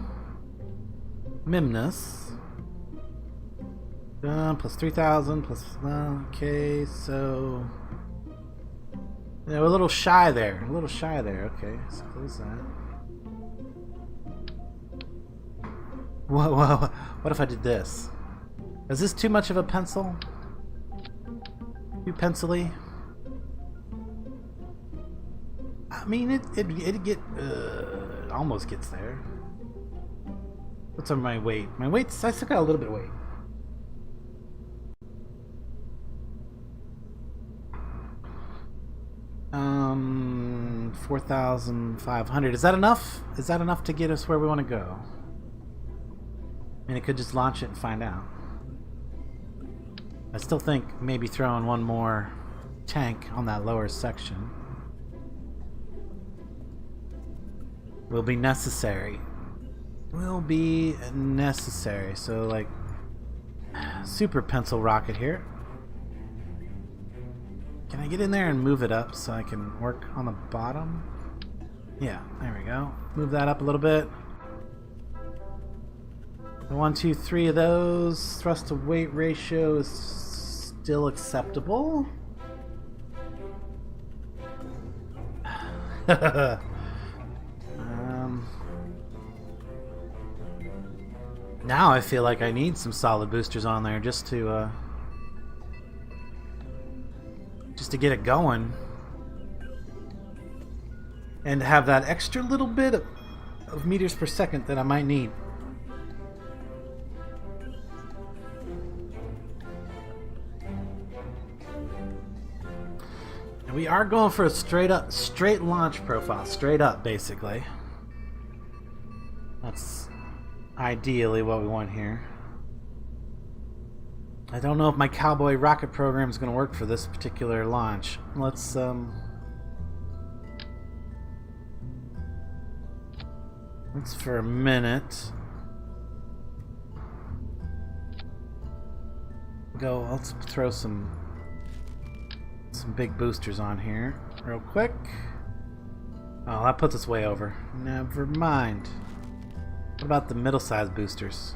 Mimnus. Plus 3,000 plus, okay, so yeah, we're a little shy there. A little shy there. Okay, so close that. Whoa, what if I did this? Is this too much of a pencil? Too pencil-y? I mean, it almost gets there. What's on my weight? My weight's, I still got a little bit of weight. Um, 4,500. Is that enough? Is that enough to get us where we want to go? I mean, it could just launch it and find out. I still think maybe throwing one more tank on that lower section will be necessary. Will be necessary. So, like, super pencil rocket here. Can I get in there and move it up so I can work on the bottom? Yeah, there we go. Move that up a little bit. 1, 2, 3 of those. Thrust to weight ratio is still acceptable. Now I feel like I need some solid boosters on there just to get it going, and have that extra little bit of meters per second that I might need. And we are going for a straight launch profile, straight up basically. That's ideally what we want here. I don't know if my cowboy rocket program is going to work for this particular launch. Let's for a minute go. Let's throw some big boosters on here real quick. Oh, that puts us way over. Never mind. What about the middle-sized boosters?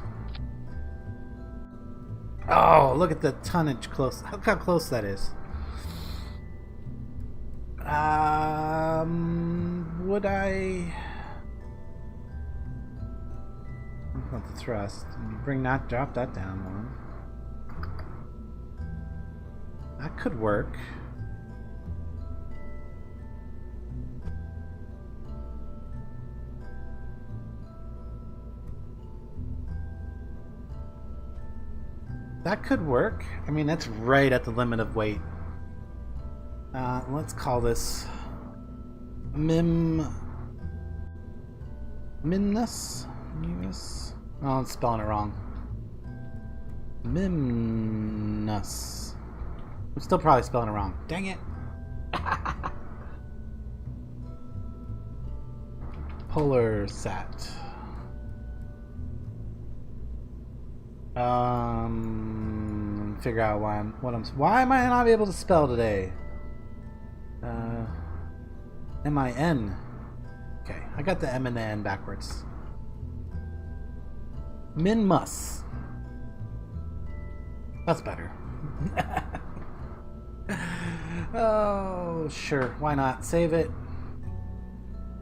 Oh, look at the tonnage close. Look how close that is. Would I... Not the thrust. Drop that down one. That could work. That could work. I mean, that's right at the limit of weight. Let's call this Mimnus. Oh, I'm spelling it wrong. Mimnus. I'm still probably spelling it wrong. Dang it. Polar sat. Figure out why am I not able to spell today? M-I-N. Okay, I got the M and the N backwards. Minmus. That's better. Oh, sure, why not? Save it.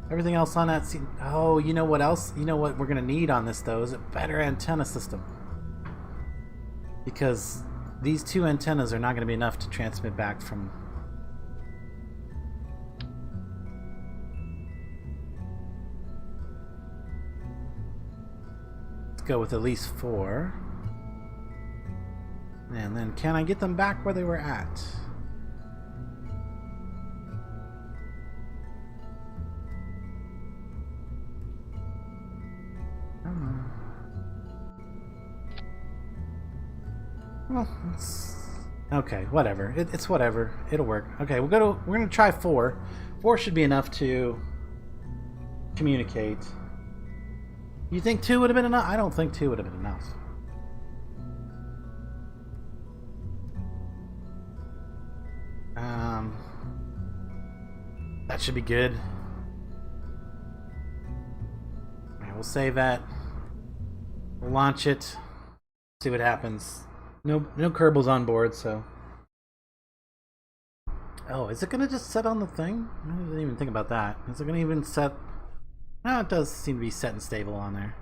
Everything else on that scene. Oh, you know what else? You know what we're gonna need on this though is a better antenna system. Because these two antennas are not going to be enough to transmit back from... Let's go with at least 4. And then can I get them back where they were at? I don't know. Well, okay, whatever. It's whatever. It'll work. Okay, we're gonna try 4. 4 should be enough to communicate. You think 2 would have been enough? I don't think 2 would have been enough. That should be good. Alright, we'll save that. We'll launch it. See what happens. No Kerbals on board, so... Oh, is it gonna just set on the thing? I didn't even think about that. Is it gonna even set... No, it does seem to be set and stable on there.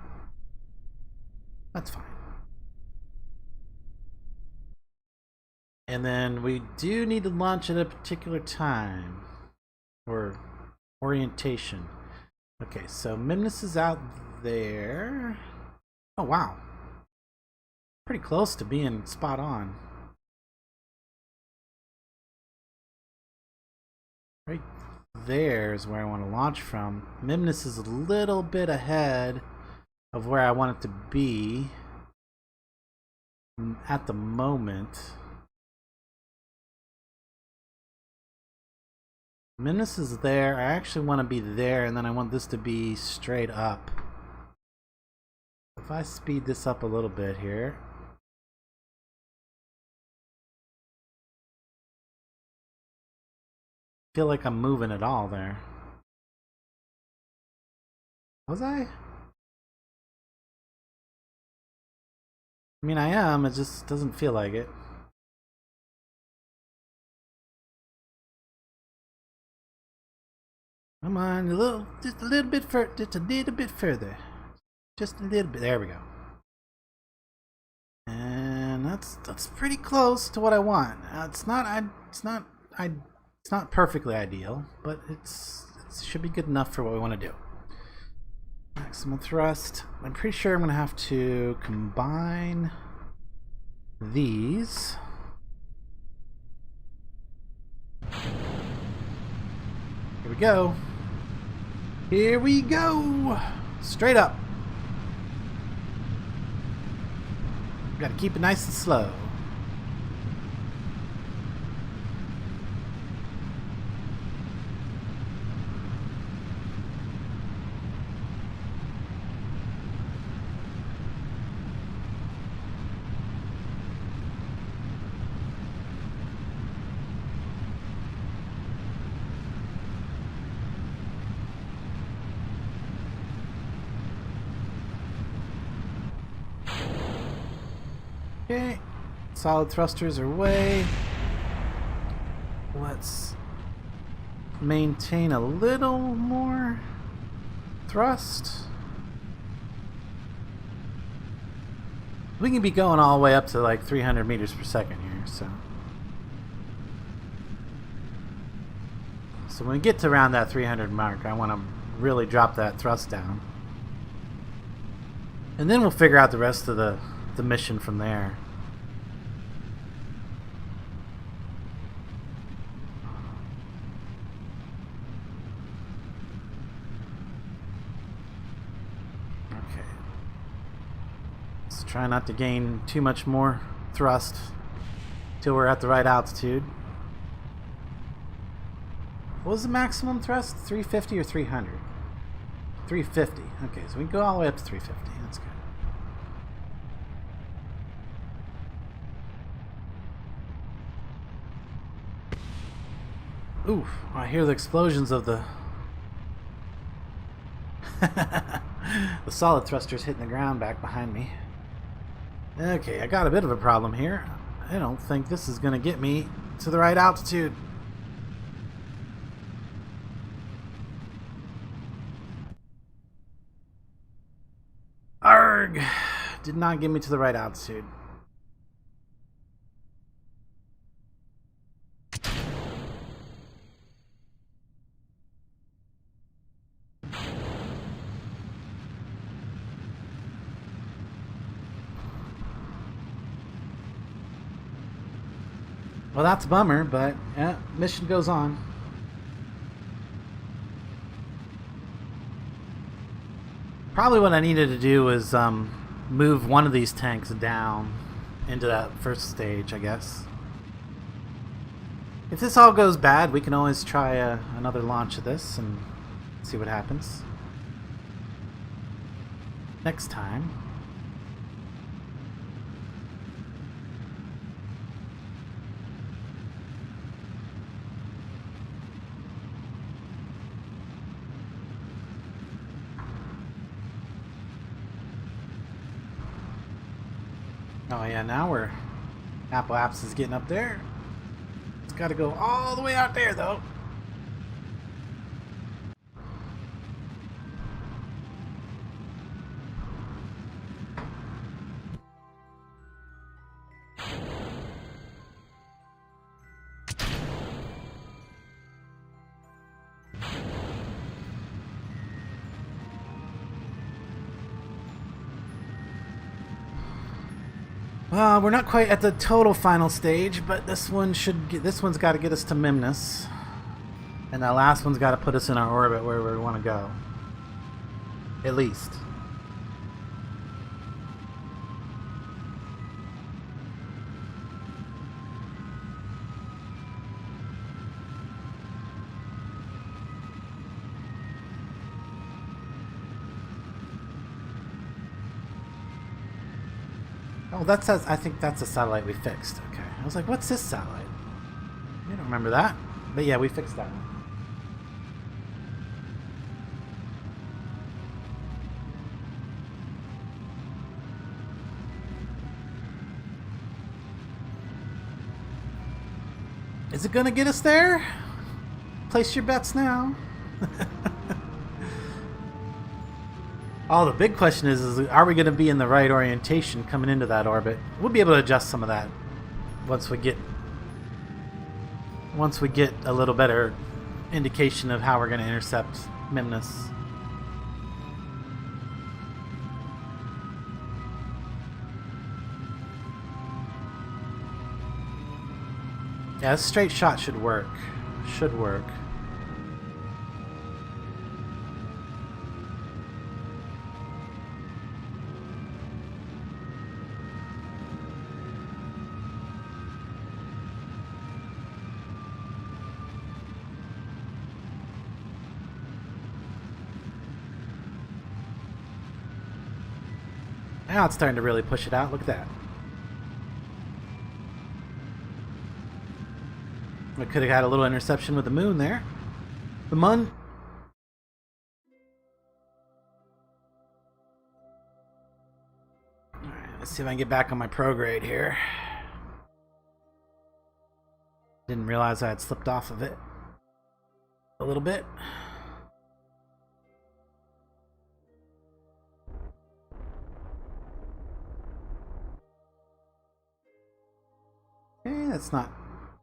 That's fine. And then we do need to launch at a particular time. Or orientation. Okay, so Mimnus is out there. Oh, wow. Pretty close to being spot on. Right there is where I want to launch from. Mimnus is a little bit ahead of where I want it to be at the moment. Mimnus is there. I actually want to be there, and then I want this to be straight up. If I speed this up a little bit here. I feel like I'm moving at all there. Was I? I mean, I am. It just doesn't feel like it. Come on, just a little bit further. Just a little bit further. Just a little bit. There we go. And that's pretty close to what I want. It's not perfectly ideal, but it should be good enough for what we want to do. Maximum thrust. I'm pretty sure I'm going to have to combine these. Here we go. Here we go. Straight up. Got to keep it nice and slow. Okay, solid thrusters are away. Let's maintain a little more thrust. We can be going all the way up to like 300 meters per second here, so when we get to around that 300 mark, I want to really drop that thrust down. And then we'll figure out the rest of the mission from there. Okay. Let's try not to gain too much more thrust till we're at the right altitude. What was the maximum thrust? 350 or 300? 350. Okay, so we can go all the way up to 350. That's good. Ooh, I hear the explosions of the the solid thrusters hitting the ground back behind me. Okay, I got a bit of a problem here. I don't think this is going to get me to the right altitude. Arg! Did not get me to the right altitude. Well, that's a bummer, but yeah, mission goes on. Probably what I needed to do was move one of these tanks down into that first stage, I guess. If this all goes bad, we can always try another launch of this and see what happens next time. Oh yeah, now we're Apple Apps is getting up there. It's got to go all the way out there though. We're not quite at the total final stage, but this one's got to get us to Mimnus. And that last one's got to put us in our orbit where we want to go. At least. Oh, that says, I think that's a satellite we fixed. Okay. I was like, what's this satellite? I don't remember that. But yeah, we fixed that one. Is it gonna get us there? Place your bets now. Oh, the big question is are we gonna be in the right orientation coming into that orbit? We'll be able to adjust some of that once we get a little better indication of how we're gonna intercept Mimnus. Yeah, a straight shot should work. Should work. Now it's starting to really push it out. Look at that. We could have had a little interception with the moon there. The mun. Alright, let's see if I can get back on my prograde here. Didn't realize I had slipped off of it a little bit. Okay, that's not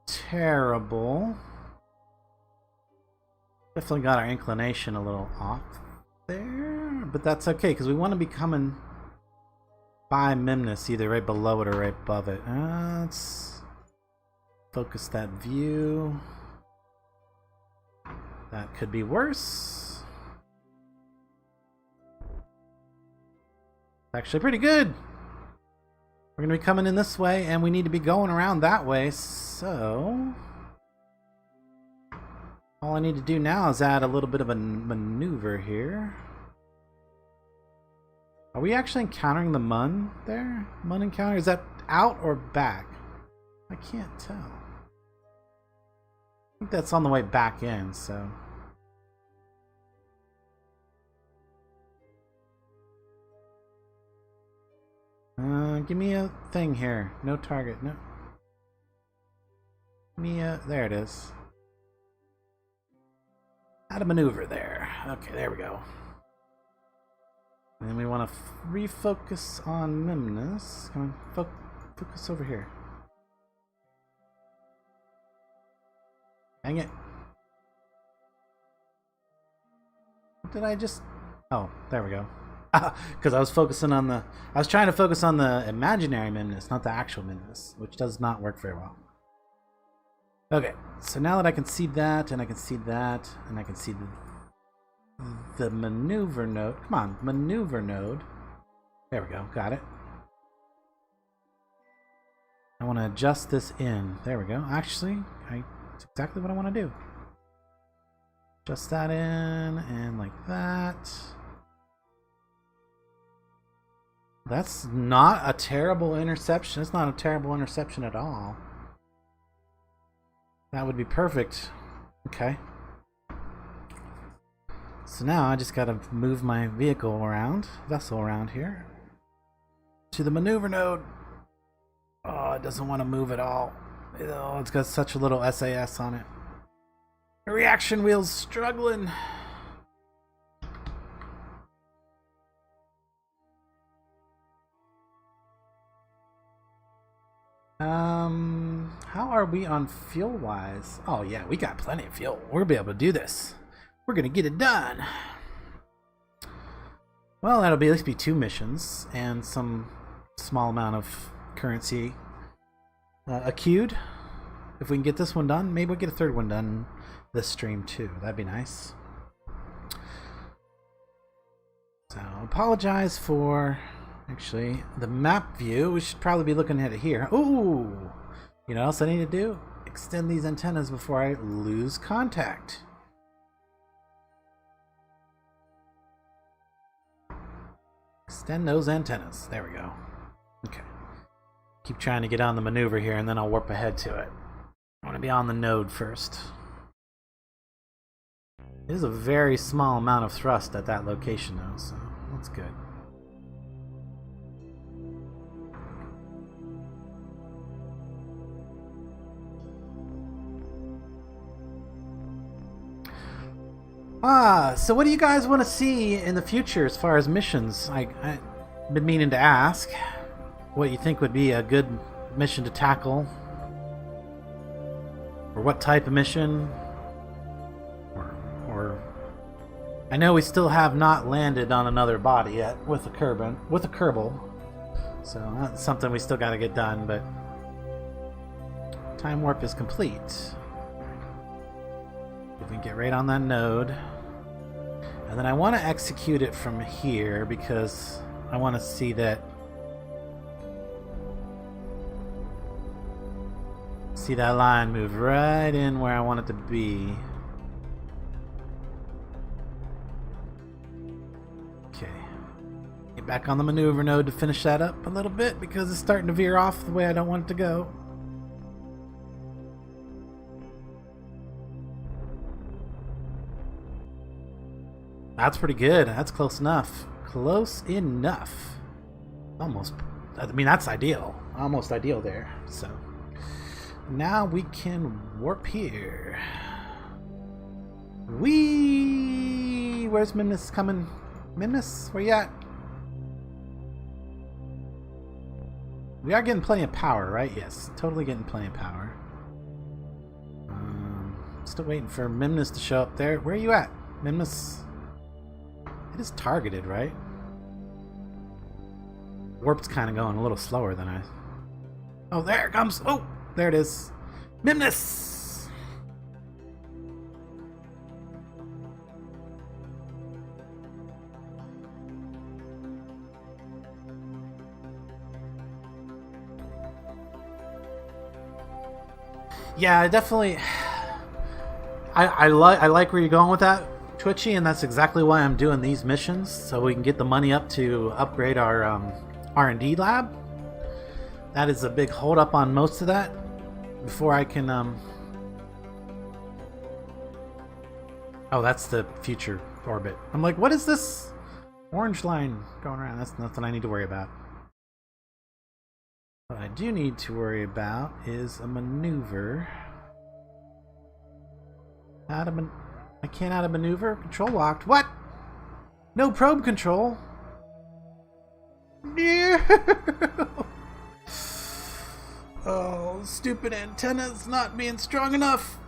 terrible. Definitely got our inclination a little off there, but that's okay because we want to be coming by Mimnus, either right below it or right above it. Let's focus that view. That could be worse. Actually pretty good. We're going to be coming in this way, and we need to be going around that way, so all I need to do now is add a little bit of a maneuver here. Are we actually encountering the Mun there? Mun encounter? Is that out or back? I can't tell. I think that's on the way back in, so... give me a thing here. No target. No. Give me a... There it is. Add a maneuver there. Okay, there we go. And then we want to refocus on Mimnus. Come on, focus over here. Dang it. What did I just... Oh, there we go. Because I was focusing on the... I was trying to focus on the imaginary Mimnus, not the actual Mimnus, which does not work very well. Okay, so now that I can see that, and I can see that, and I can see the maneuver node. Come on, maneuver node. There we go, got it. I want to adjust this in. There we go. Actually, that's exactly what I want to do. Adjust that in, and like that. That's not a terrible interception. It's not a terrible interception at all. That would be perfect. Okay. So now I just gotta move my vessel around here. To the maneuver node. Oh, it doesn't want to move at all. Oh, it's got such a little SAS on it. The reaction wheel's struggling. How are we on fuel-wise? Oh yeah, we got plenty of fuel. We'll be able to do this. We're gonna get it done. Well, that'll be at least be 2 missions and some small amount of currency accrued. If we can get this one done, maybe we'll get a third one done this stream too. That'd be nice. So, apologize for actually the map view. We should probably be looking at it here. Ooh! You know what else I need to do? Extend these antennas before I lose contact. Extend those antennas. There we go. Okay. Keep trying to get on the maneuver here and then I'll warp ahead to it. I want to be on the node first. It is a very small amount of thrust at that location though, so that's good. So what do you guys want to see in the future as far as missions? I've been meaning to ask what you think would be a good mission to tackle, or what type of mission, or I know we still have not landed on another body yet with a Kerbal, so that's something we still got to get done. But time warp is complete. If we can get right on that node. And then I want to execute it from here because I want to see that line move right in where I want it to be. Okay. Get back on the maneuver node to finish that up a little bit because it's starting to veer off the way I don't want it to go. That's pretty good. That's close enough. Close enough. Almost. I mean, that's ideal. Almost ideal there. So now we can warp here. Whee! Where's Mimnus coming? Mimnus, where you at? We are getting plenty of power, right? Yes, totally getting plenty of power. Still waiting for Mimnus to show up there. Where are you at, Mimnus? It is targeted, right? Warp's kind of going a little slower than I... Oh, there it comes! Oh, there it is. Mimnus! Yeah, definitely... I like where you're going with that, Twitchy, and that's exactly why I'm doing these missions, so we can get the money up to upgrade our R&D lab. That is a big hold up on most of that before I can oh, that's the future orbit. I'm like, what is this orange line going around? That's nothing I need to worry about. What I do need to worry about is a maneuver. I can't out of maneuver. Control locked. What? No probe control. No. Oh, stupid antenna's not being strong enough.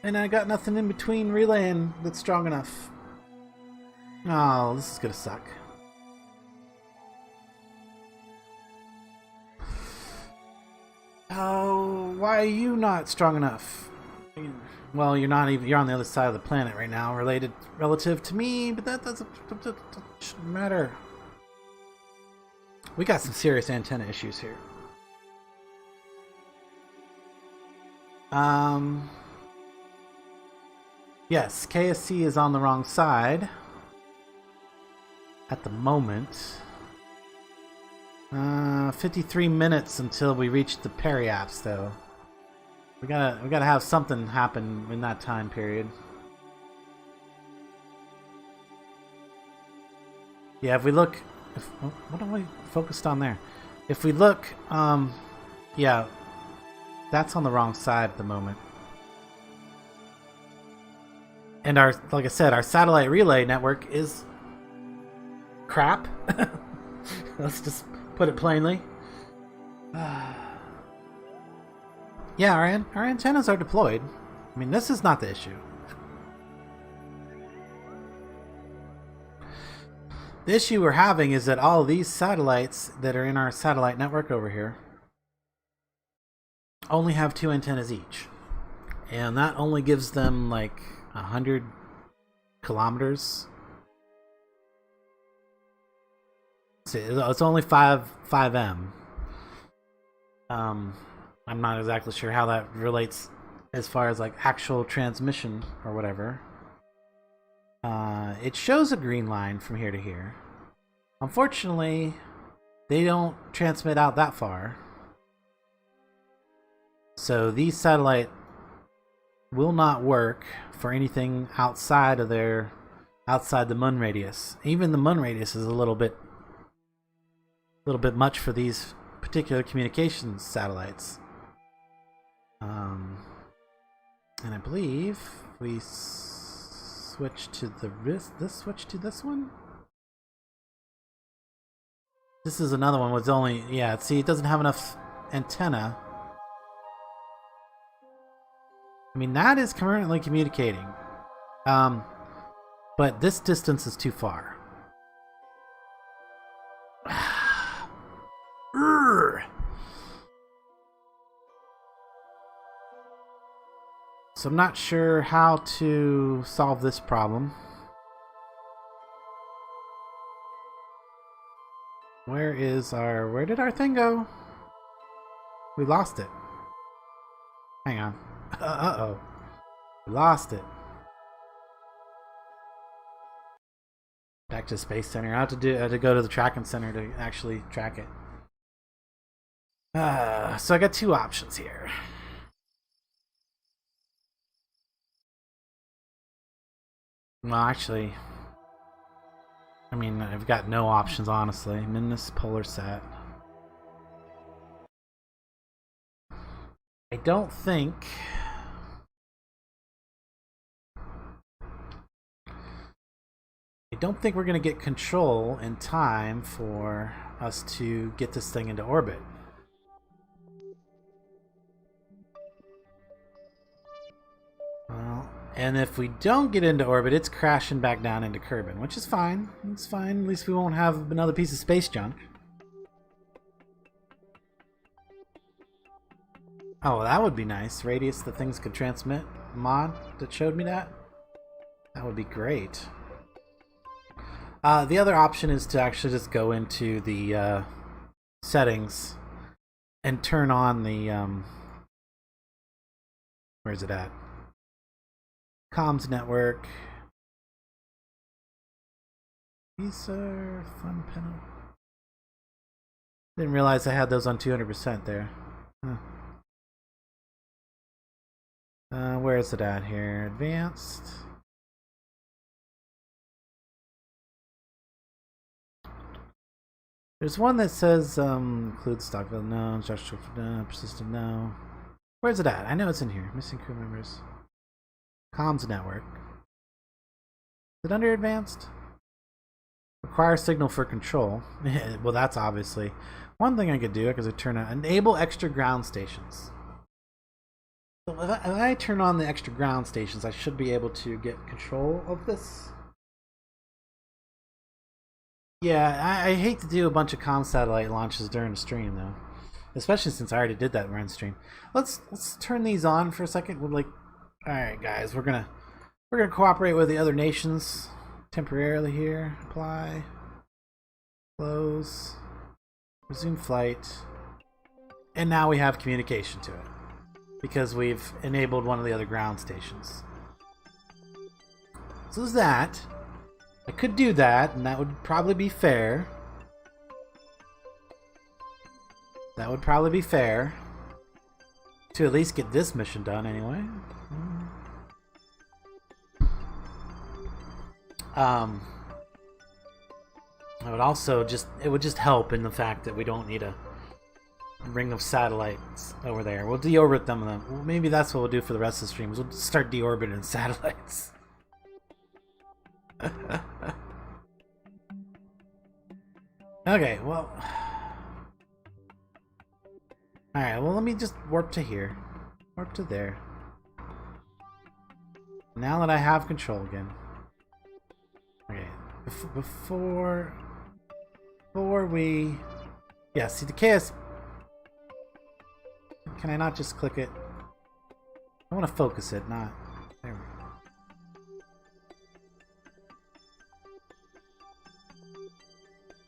And I got nothing in between relaying that's strong enough. Oh, this is gonna suck. Oh, why are you not strong enough? Well, you're not even. You're on the other side of the planet right now, relative to me, but that shouldn't matter. We got some serious antenna issues here. Yes, KSC is on the wrong side at the moment. 53 minutes until we reach the periapse, though. We gotta have something happen in that time period. Yeah, if we look, what are we focused on there? If we look, yeah, that's on the wrong side at the moment. And like I said, our satellite relay network is crap. Let's just put it plainly. Yeah, our antennas are deployed. I mean, this is not the issue. The issue we're having is that all of these satellites that are in our satellite network over here only have 2 antennas each. And that only gives them like 100 kilometers. See, it's only 5M. I'm not exactly sure how that relates as far as like actual transmission or whatever. It shows a green line from here to here. Unfortunately, they don't transmit out that far. So these satellites will not work for anything outside of the Mun radius. Even the Mun radius is a little bit much for these particular communications satellites. And I believe we switch to this one. This is another one with only, yeah, see, it doesn't have enough antenna. I mean, that is currently communicating. But this distance is too far. So I'm not sure how to solve this problem. Where did our thing go? We lost it. Hang on. Uh-oh. We lost it. Back to Space Center. I have to go to the tracking center to actually track it. So I got 2 options here. Well, actually, I mean, I've got no options, honestly. I'm in this polar set. I don't think we're going to get control in time for us to get this thing into orbit. Well, and if we don't get into orbit, it's crashing back down into Kerbin, which is fine. It's fine. At least we won't have another piece of space junk. Oh, that would be nice. Radius that things could transmit. Mod that showed me that. That would be great. The other option is to actually just go into the settings and turn on the where's it at? Comms network. These are fun panel. Didn't realize I had those on 200% there. Huh. Where is it at here? Advanced. There's one that says include stock value, no, structural, no, persistent, no. Where's it at? I know it's in here. Missing crew members. Comms network. Is it under advanced? Require signal for control. Well, that's obviously one thing I could do because I turn on enable extra ground stations. So if I turn on the extra ground stations, I should be able to get control of this. Yeah, I hate to do a bunch of comm satellite launches during the stream though, especially since I already did that run stream. Let's turn these on for a second. We're like, all right, guys, we're gonna cooperate with the other nations temporarily here. Apply, close, resume flight, and now we have communication to it because we've enabled one of the other ground stations. So there's that. I could do that, and that would probably be fair. That would probably be fair. To at least get this mission done, anyway. It would also it would just help in the fact that we don't need a ring of satellites over there. We'll deorbit them. Well, maybe that's what we'll do for the rest of the streams. We'll start deorbiting satellites. Okay, well. Alright, well, let me just warp to here. Warp to there. Now that I have control again. Okay, before we... Yeah, see the KS... Can I not just click it? I want to focus it, not... There we go.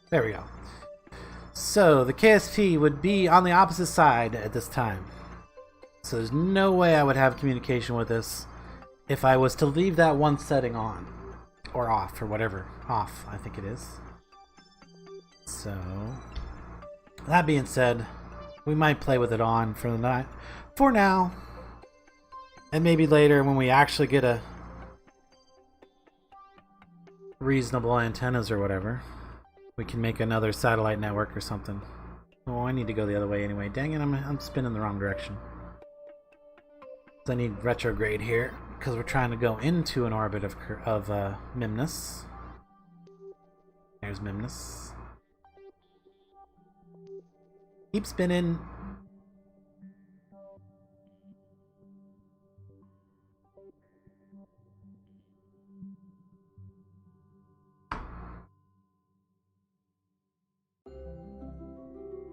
There we go. So, the KSP would be on the opposite side at this time. So there's no way I would have communication with this if I was to leave that one setting on. Or off, or whatever. Off, I think it is. So, that being said, we might play with it on for the night. For now. And maybe later when we actually get a reasonable antennas or whatever, we can make another satellite network or something. Oh, I need to go the other way anyway. Dang it, I'm spinning the wrong direction. I need retrograde here because we're trying to go into an orbit of Mimnus. There's Mimnus. Keep spinning.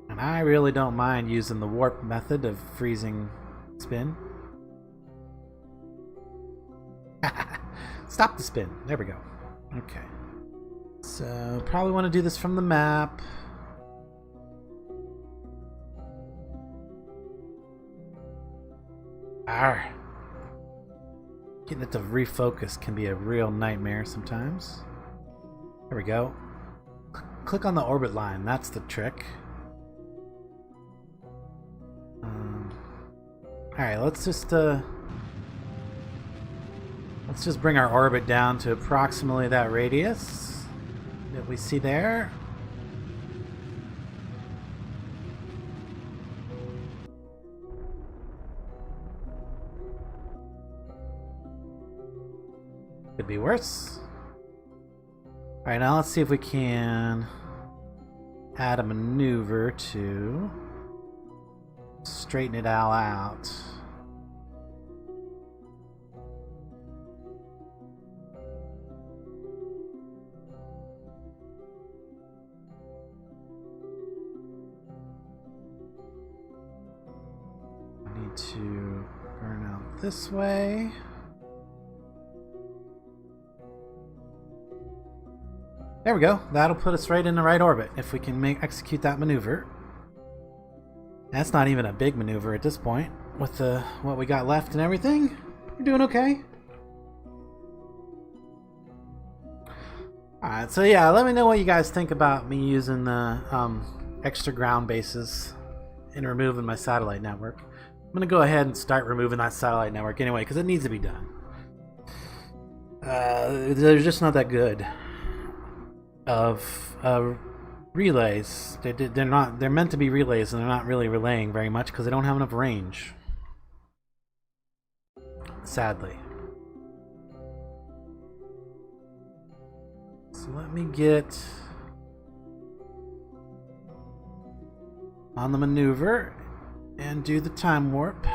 And I really don't mind using the warp method of freezing spin. Stop the spin. There we go. Okay. So, probably want to do this from the map. Arr. Getting it to refocus can be a real nightmare sometimes. There we go. Click on the orbit line. That's the trick. Alright, let's just bring our orbit down to approximately that radius that we see there. Could be worse. Alright, now let's see if we can add a maneuver to straighten it all out. I need to burn out this way. There we go. That'll put us right in the right orbit if we can execute that maneuver. That's not even a big maneuver at this point with what we got left and everything. We're doing okay. Alright, so yeah, let me know what you guys think about me using the extra ground bases and removing my satellite network. I'm going to go ahead and start removing that satellite network anyway because it needs to be done. They're just not that good of relays. They're meant to be relays and they're not really relaying very much because they don't have enough range, sadly. So let me get on the maneuver and do the time warp.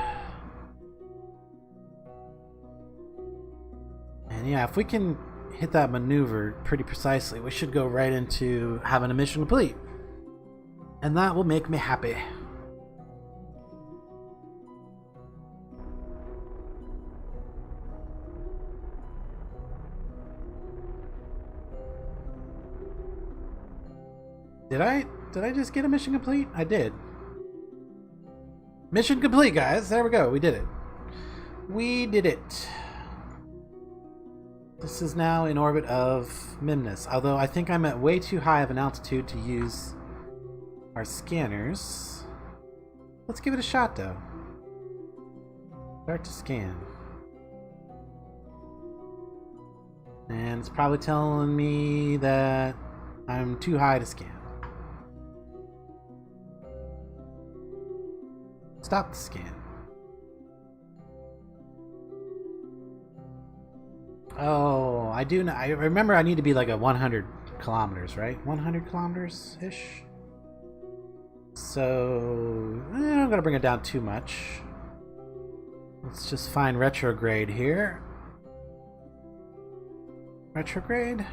And yeah, if we can hit that maneuver pretty precisely, we should go right into having a mission complete. And that will make me happy. Did I just get a mission complete? I did. Mission complete, guys. There we go. We did it. We did it. This is now in orbit of Mimnus, although I think I'm at way too high of an altitude to use our scanners. Let's give it a shot, though. Start to scan. And it's probably telling me that I'm too high to scan. Stop the scan. Oh, I do. I remember I need to be like at 100 kilometers, right? 100 kilometers ish. So I'm gonna bring it down too much. Let's just find retrograde here. Retrograde.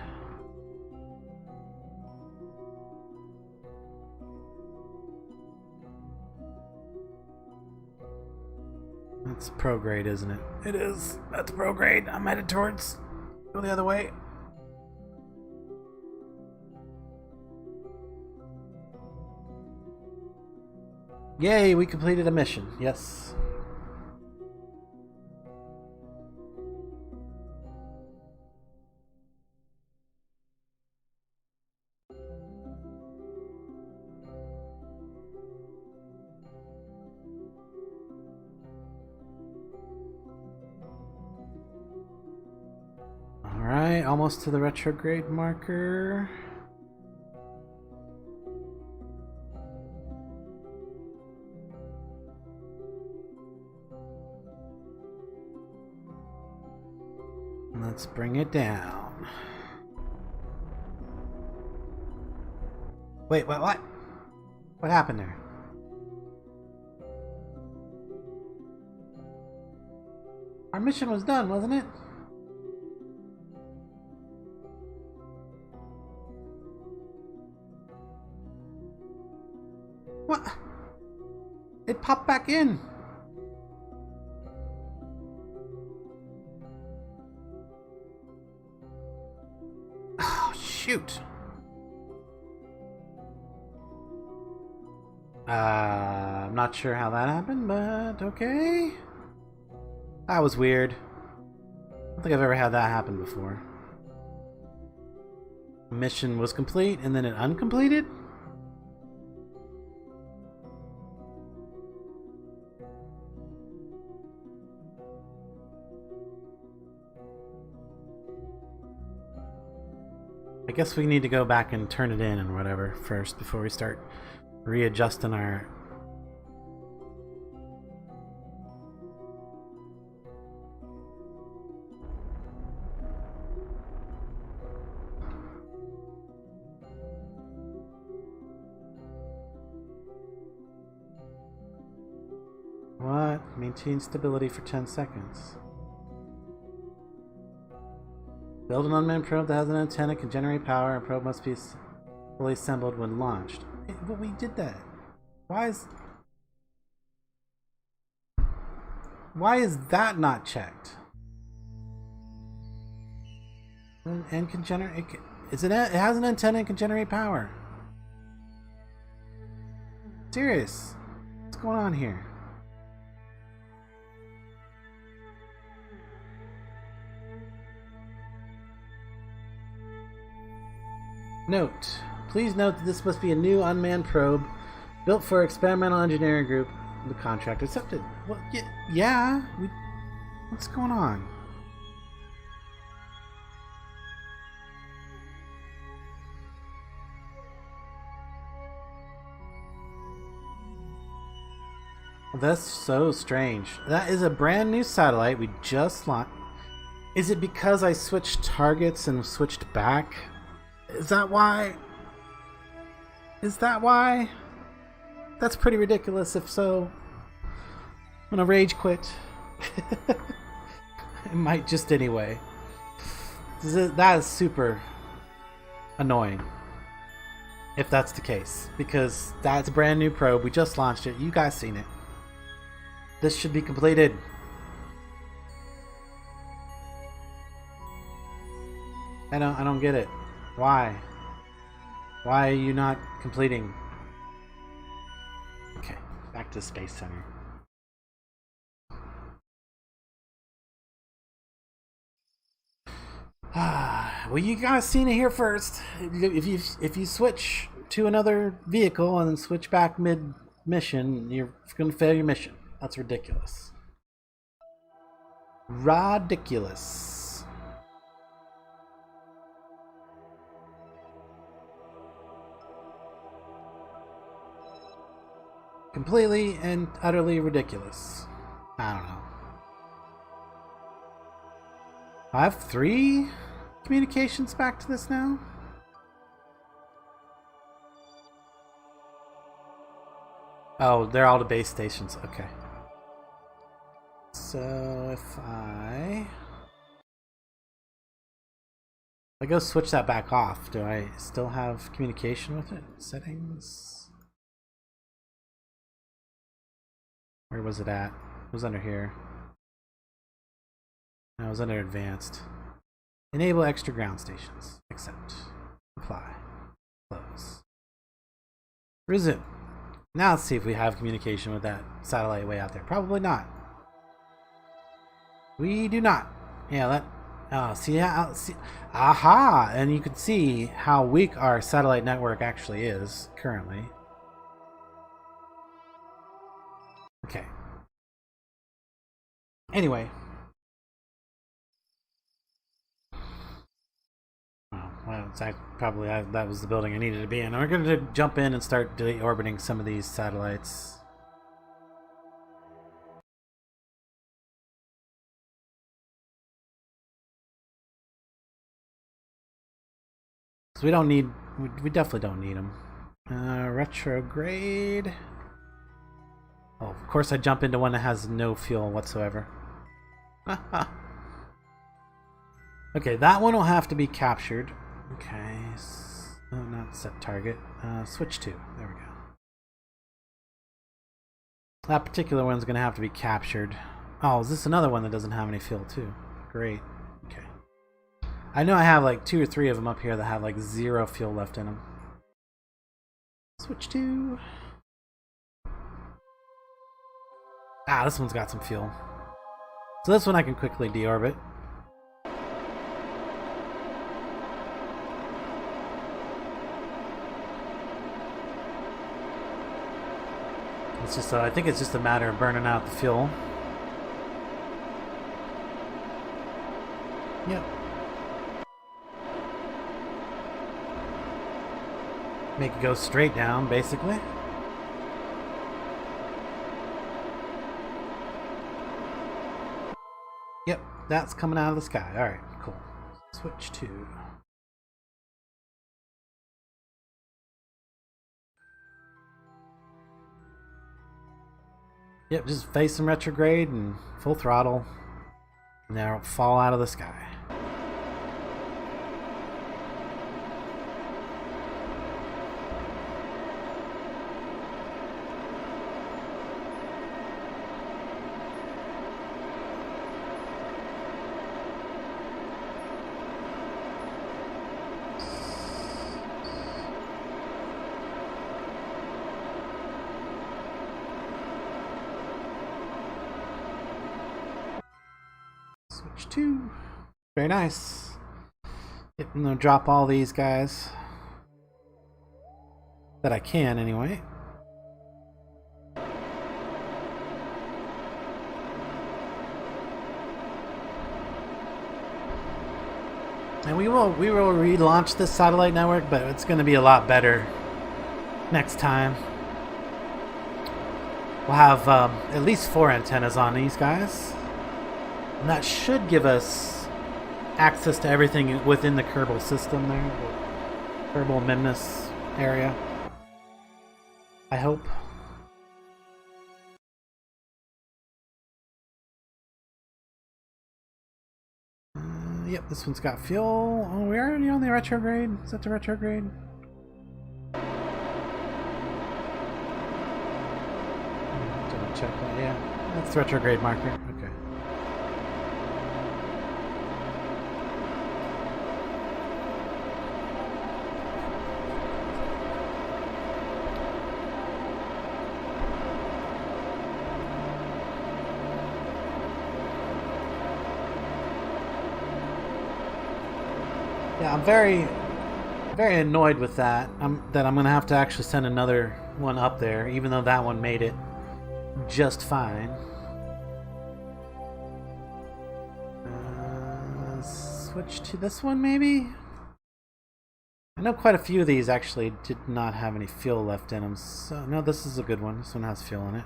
It's prograde, isn't it? It is. That's prograde. I'm headed towards. Go the other way. Yay, we completed a mission. Yes. Alright, almost to the retrograde marker. Let's bring it down. Wait, what? What happened there? Our mission was done, wasn't it? What? It popped back in. Oh, shoot. I'm not sure how that happened, but okay. That was weird. I don't think I've ever had that happen before. Mission was complete and then it uncompleted? I guess we need to go back and turn it in and whatever first before we start readjusting our... What? Maintain stability for 10 seconds. Build an unmanned probe that has an antenna, can generate power, and probe must be fully assembled when launched. But we did that. Why is that not checked? And can generate. It has an antenna and can generate power. Serious. What's going on here? Note. Please note that this must be a new unmanned probe built for experimental engineering group. The contract accepted. Well, yeah. What's going on? That's so strange. That is a brand new satellite we just launched. Is it because I switched targets and switched back? Is that why? Is that why? That's pretty ridiculous if so. I'm gonna rage quit. I might just anyway. That is super annoying. If that's the case. Because that's a brand new probe. We just launched it. You guys seen it. This should be completed. I don't get it. Why? Why are you not completing? Okay, back to the Space Center. Well, you guys seen it here first. If you switch to another vehicle and then switch back mid-mission, you're gonna fail your mission. That's ridiculous. Ridiculous. Completely and utterly ridiculous. I don't know. I have 3 communications back to this now? Oh, they're all the base stations. Okay. So if I go switch that back off, do I still have communication with it? Settings? Where was it at? It was under here. No, it was under advanced. Enable extra ground stations. Accept. Apply. Close. Resume. Now let's see if we have communication with that satellite way out there. Probably not. We do not. Yeah, that. See, aha! And you can see how weak our satellite network actually is currently. Okay. Anyway. Well, it's probably that was the building I needed to be in. We're going to jump in and start deorbiting some of these satellites. So we don't need, we definitely don't need them. Retrograde. Oh, of course I jump into one that has no fuel whatsoever. Okay, that one will have to be captured. Okay, oh, not set target. Switch to. There we go. That particular one's going to have to be captured. Oh, is this another one that doesn't have any fuel too? Great. Okay. I know I have like 2 or 3 of them up here that have like 0 fuel left in them. Switch to. Ah, this one's got some fuel. So this one I can quickly deorbit. It's just, I think it's just a matter of burning out the fuel. Yep. Make it go straight down, basically. Yep, that's coming out of the sky. Alright, cool. Switch to... Yep, just face them retrograde and full throttle. And they'll fall out of the sky. Switch to. Very nice. Yep, I'm gonna drop all these guys. That I can, anyway. And we will relaunch this satellite network, but it's going to be a lot better next time. We'll have at least 4 antennas on these guys. And that should give us access to everything within the Kerbal system there. The Kerbal Memnus area. I hope. Yep, this one's got fuel. Oh, we're already on the retrograde. Is that the retrograde? Double check that. Yeah, that's the retrograde marker. Okay. Yeah, I'm very annoyed with that. That I'm gonna have to actually send another one up there, even though that one made it just fine. Switch to this one, maybe? I know quite a few of these actually did not have any fuel left in them. So, no, this is a good one. This one has fuel in it.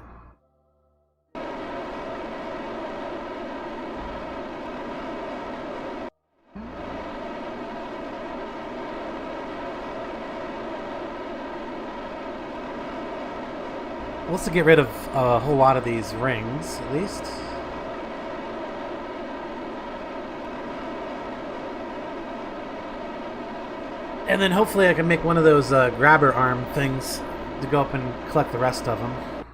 Let's get rid of a whole lot of these rings, at least. And then hopefully I can make one of those grabber arm things to go up and collect the rest of them.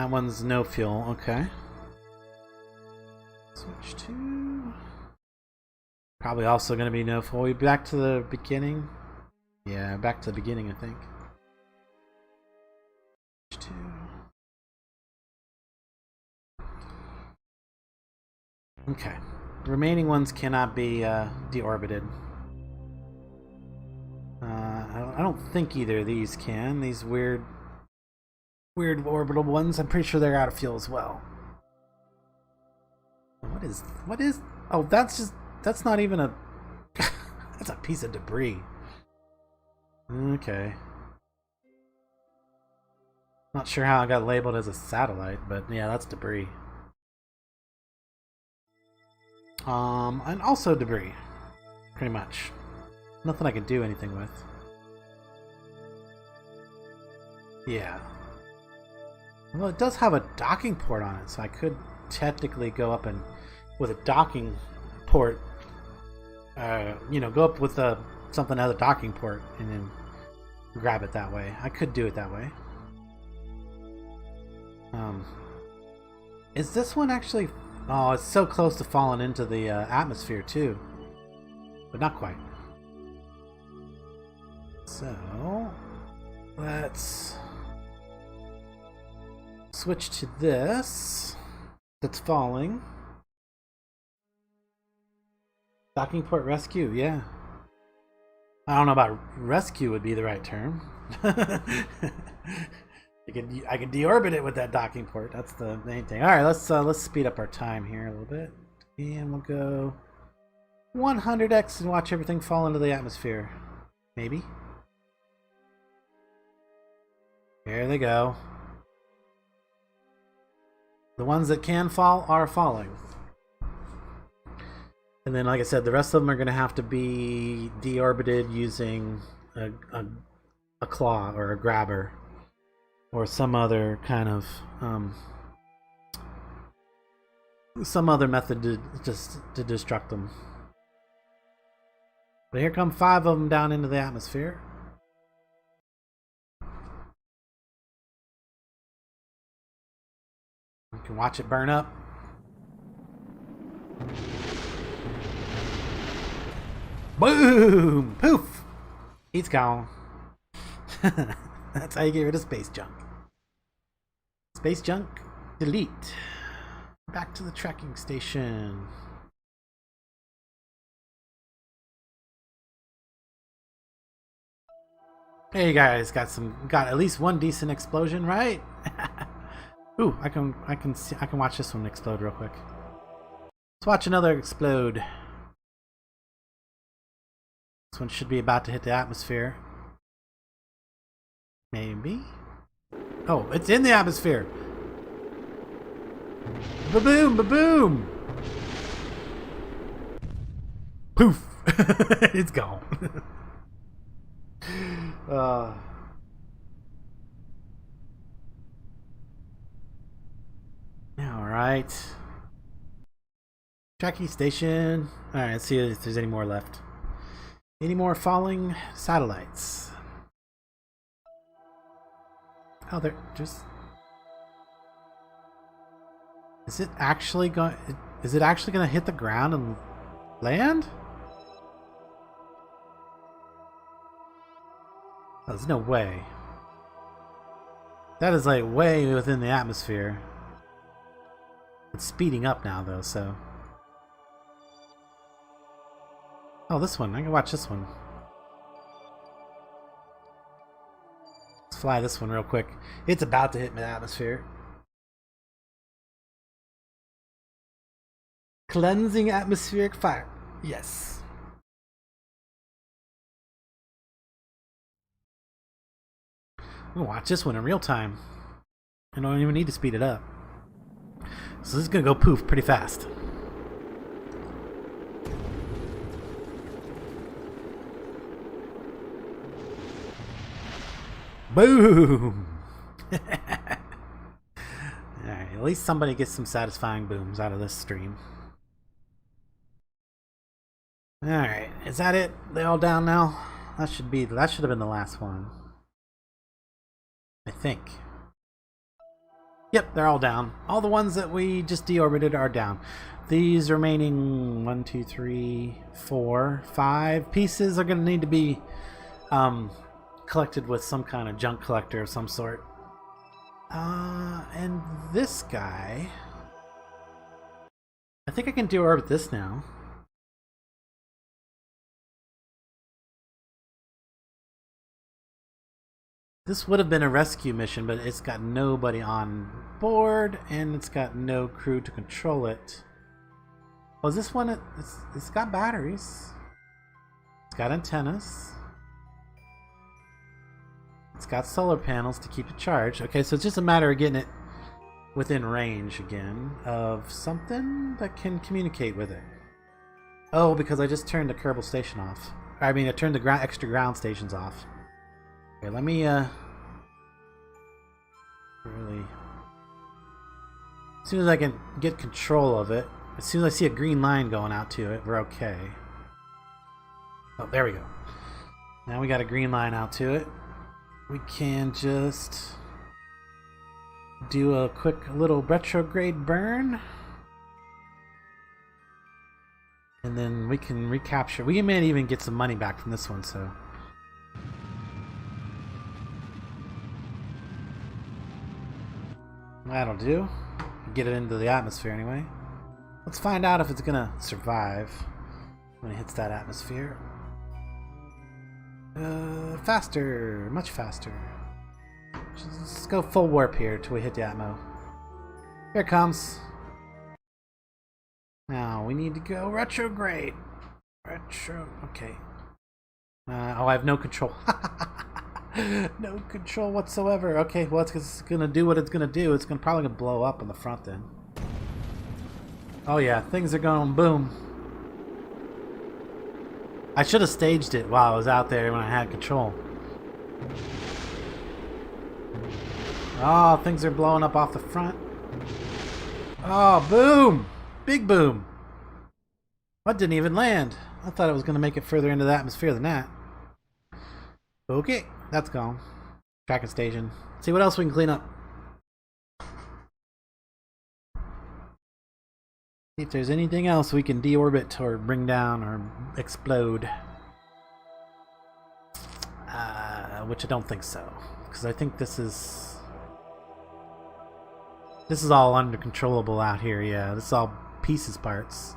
That one's no fuel, okay. Switch to... Probably also going to be no fuel. We back to the beginning? Yeah, back to the beginning, I think. Switch to... Okay. The remaining ones cannot be deorbited. I don't think either of these can. These weird orbital ones. I'm pretty sure they're out of fuel as well. What is? Oh, that's not even a. That's a piece of debris. Okay. Not sure how it got labeled as a satellite, but yeah, that's debris. And also debris, pretty much. Nothing I can do anything with. Yeah. Well, it does have a docking port on it, so I could technically go up and, with a docking port, you know, go up with something out of the docking port and then grab it that way. I could do it that way. Is this one actually... Oh, it's so close to falling into the atmosphere too, but not quite. So let's switch to this that's falling. Docking port rescue, yeah. I don't know about rescue would be the right term. I could deorbit it with that docking port. That's the main thing. All right, let's speed up our time here a little bit, and we'll go 100x and watch everything fall into the atmosphere. Maybe. There they go. The ones that can fall are falling. And then, like I said, the rest of them are going to have to be deorbited using a claw or a grabber. Or some other kind of some other method to destruct them. But here come 5 of them down into the atmosphere. You can watch it burn up. Boom! Poof! He's gone. That's how you get rid of space junk. Space junk, delete. Back to the tracking station. Hey guys, got at least one decent explosion, right? Ooh, I can watch this one explode real quick. Let's watch another explode. This one should be about to hit the atmosphere. Maybe. Oh, it's in the atmosphere. Ba-boom, ba-boom. Poof. It's gone. All right. Tracking station. All right, let's see if there's any more left. Any more falling satellites? Oh, they're just... Is it actually going to hit the ground and land? Oh, there's no way. That is like way within the atmosphere. It's speeding up now though, so... Oh, this one. I can watch this one. Let's fly this one real quick. It's about to hit the atmosphere. Cleansing atmospheric fire. Yes. I'm gonna watch this one in real time. I don't even need to speed it up. So this is gonna go poof pretty fast. Boom! Alright, at least somebody gets some satisfying booms out of this stream. Alright, is that it? They all down now? That should have been the last one. I think. Yep, they're all down. All the ones that we just deorbited are down. These remaining 1, 2, 3, 4, 5 pieces are going to need to be collected with some kind of junk collector of some sort. And this guy, I think I can deorbit this now. This would have been a rescue mission, but it's got nobody on board, and it's got no crew to control it. Oh, is this one? It's got batteries. It's got antennas. It's got solar panels to keep it charged. Okay, so it's just a matter of getting it within range again of something that can communicate with it. Oh, because I just turned the Kerbal station off. I mean, I turned the extra ground stations off. Okay, let me really, as soon as I can get control of it, as soon as I see a green line going out to it, we're okay. Oh, there we go. Now we got a green line out to it. We can just do a quick little retrograde burn, and then we can recapture. We may even get some money back from this one, so. That'll do. Get it into the atmosphere anyway. Let's find out if it's gonna survive when it hits that atmosphere. Faster, much faster. Just go full warp here till we hit the atmo. Here it comes. Now we need to go retrograde. Okay. Oh, I have no control. No control whatsoever. Okay, well, it's gonna do what it's gonna do. It's probably gonna blow up on the front then. Oh yeah, things are going boom. I should have staged it while I was out there when I had control. Oh, things are blowing up off the front. Oh, boom! Big boom! What didn't even land? I thought it was gonna make it further into the atmosphere than that. Okay, that's gone. Tracking station. See what else we can clean up. See if there's anything else we can deorbit or bring down or explode. Which I don't think so, because I think this is all under controllable out here. Yeah, this is all pieces parts.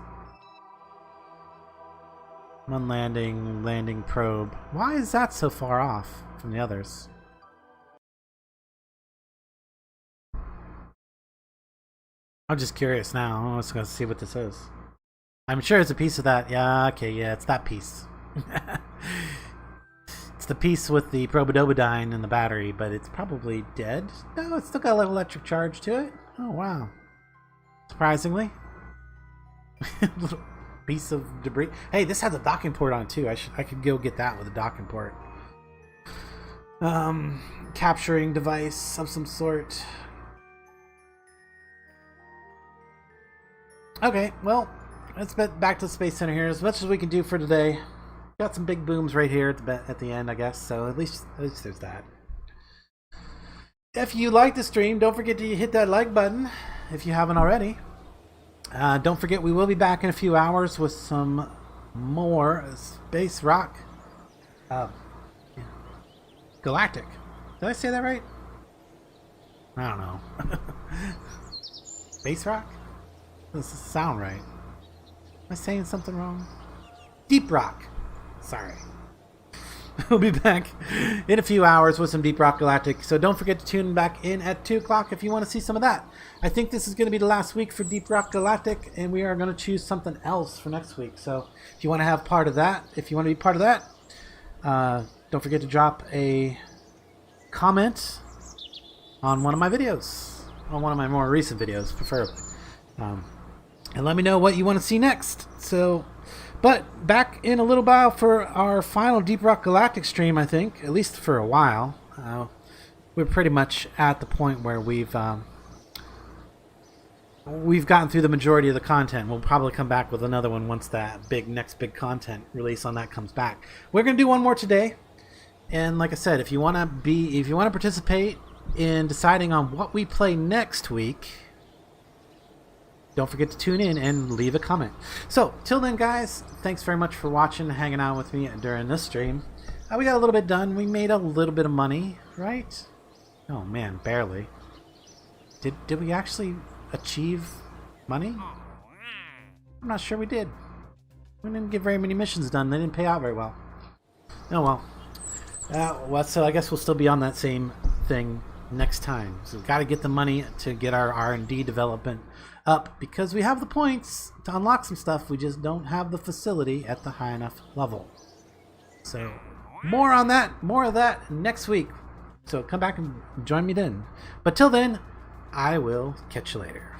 One landing probe. Why is that so far off from the others? I'm just curious now. I'm just gonna see what this is. I'm sure it's a piece of that. Yeah, okay, yeah, it's that piece. It's the piece with the probodobodyne and the battery, but it's probably dead. No, it's still got a little electric charge to it. Oh, wow. Surprisingly. Little piece of debris. Hey, this has a docking port on it too. I could go get that with a docking port. Capturing device of some sort. Okay, well, let's get back to the Space Center here. As much as we can do for today. Got some big booms right here at the end, I guess. So at least there's that. If you like the stream, don't forget to hit that like button if you haven't already. Don't forget, we will be back in a few hours with some more space rock. Galactic. Did I say that right? I don't know. Space rock? Does this sound right? Am I saying something wrong? Deep rock. Sorry. We'll be back in a few hours with some Deep Rock Galactic. So don't forget to tune back in at 2 o'clock if you want to see some of that. I think this is going to be the last week for Deep Rock Galactic, and we are going to choose something else for next week. So if you want to have part of that, if you want to be part of that, don't forget to drop a comment on one of my videos. On one of my more recent videos, preferably. And let me know what you want to see next. But back in a little while for our final Deep Rock Galactic stream, I think, at least for a while. We're pretty much at the point where we've gotten through the majority of the content. We'll probably come back with another one once that next big content release on that comes back. We're gonna do one more today, and like I said, if you want to participate in deciding on what we play next week, don't forget to tune in and leave a comment. So, till then, guys, thanks very much for watching, hanging out with me during this stream. We got a little bit done. We made a little bit of money, right? Oh, man, barely. Did we actually achieve money? I'm not sure we did. We didn't get very many missions done. They didn't pay out very well. Oh, well. So I guess we'll still be on that same thing next time. So we've got to get the money to get our R&D development up, because we have the points to unlock some stuff. We just don't have the facility at the high enough level. So more on that, more of that next week. So come back and join me then. But till then, I will catch you later.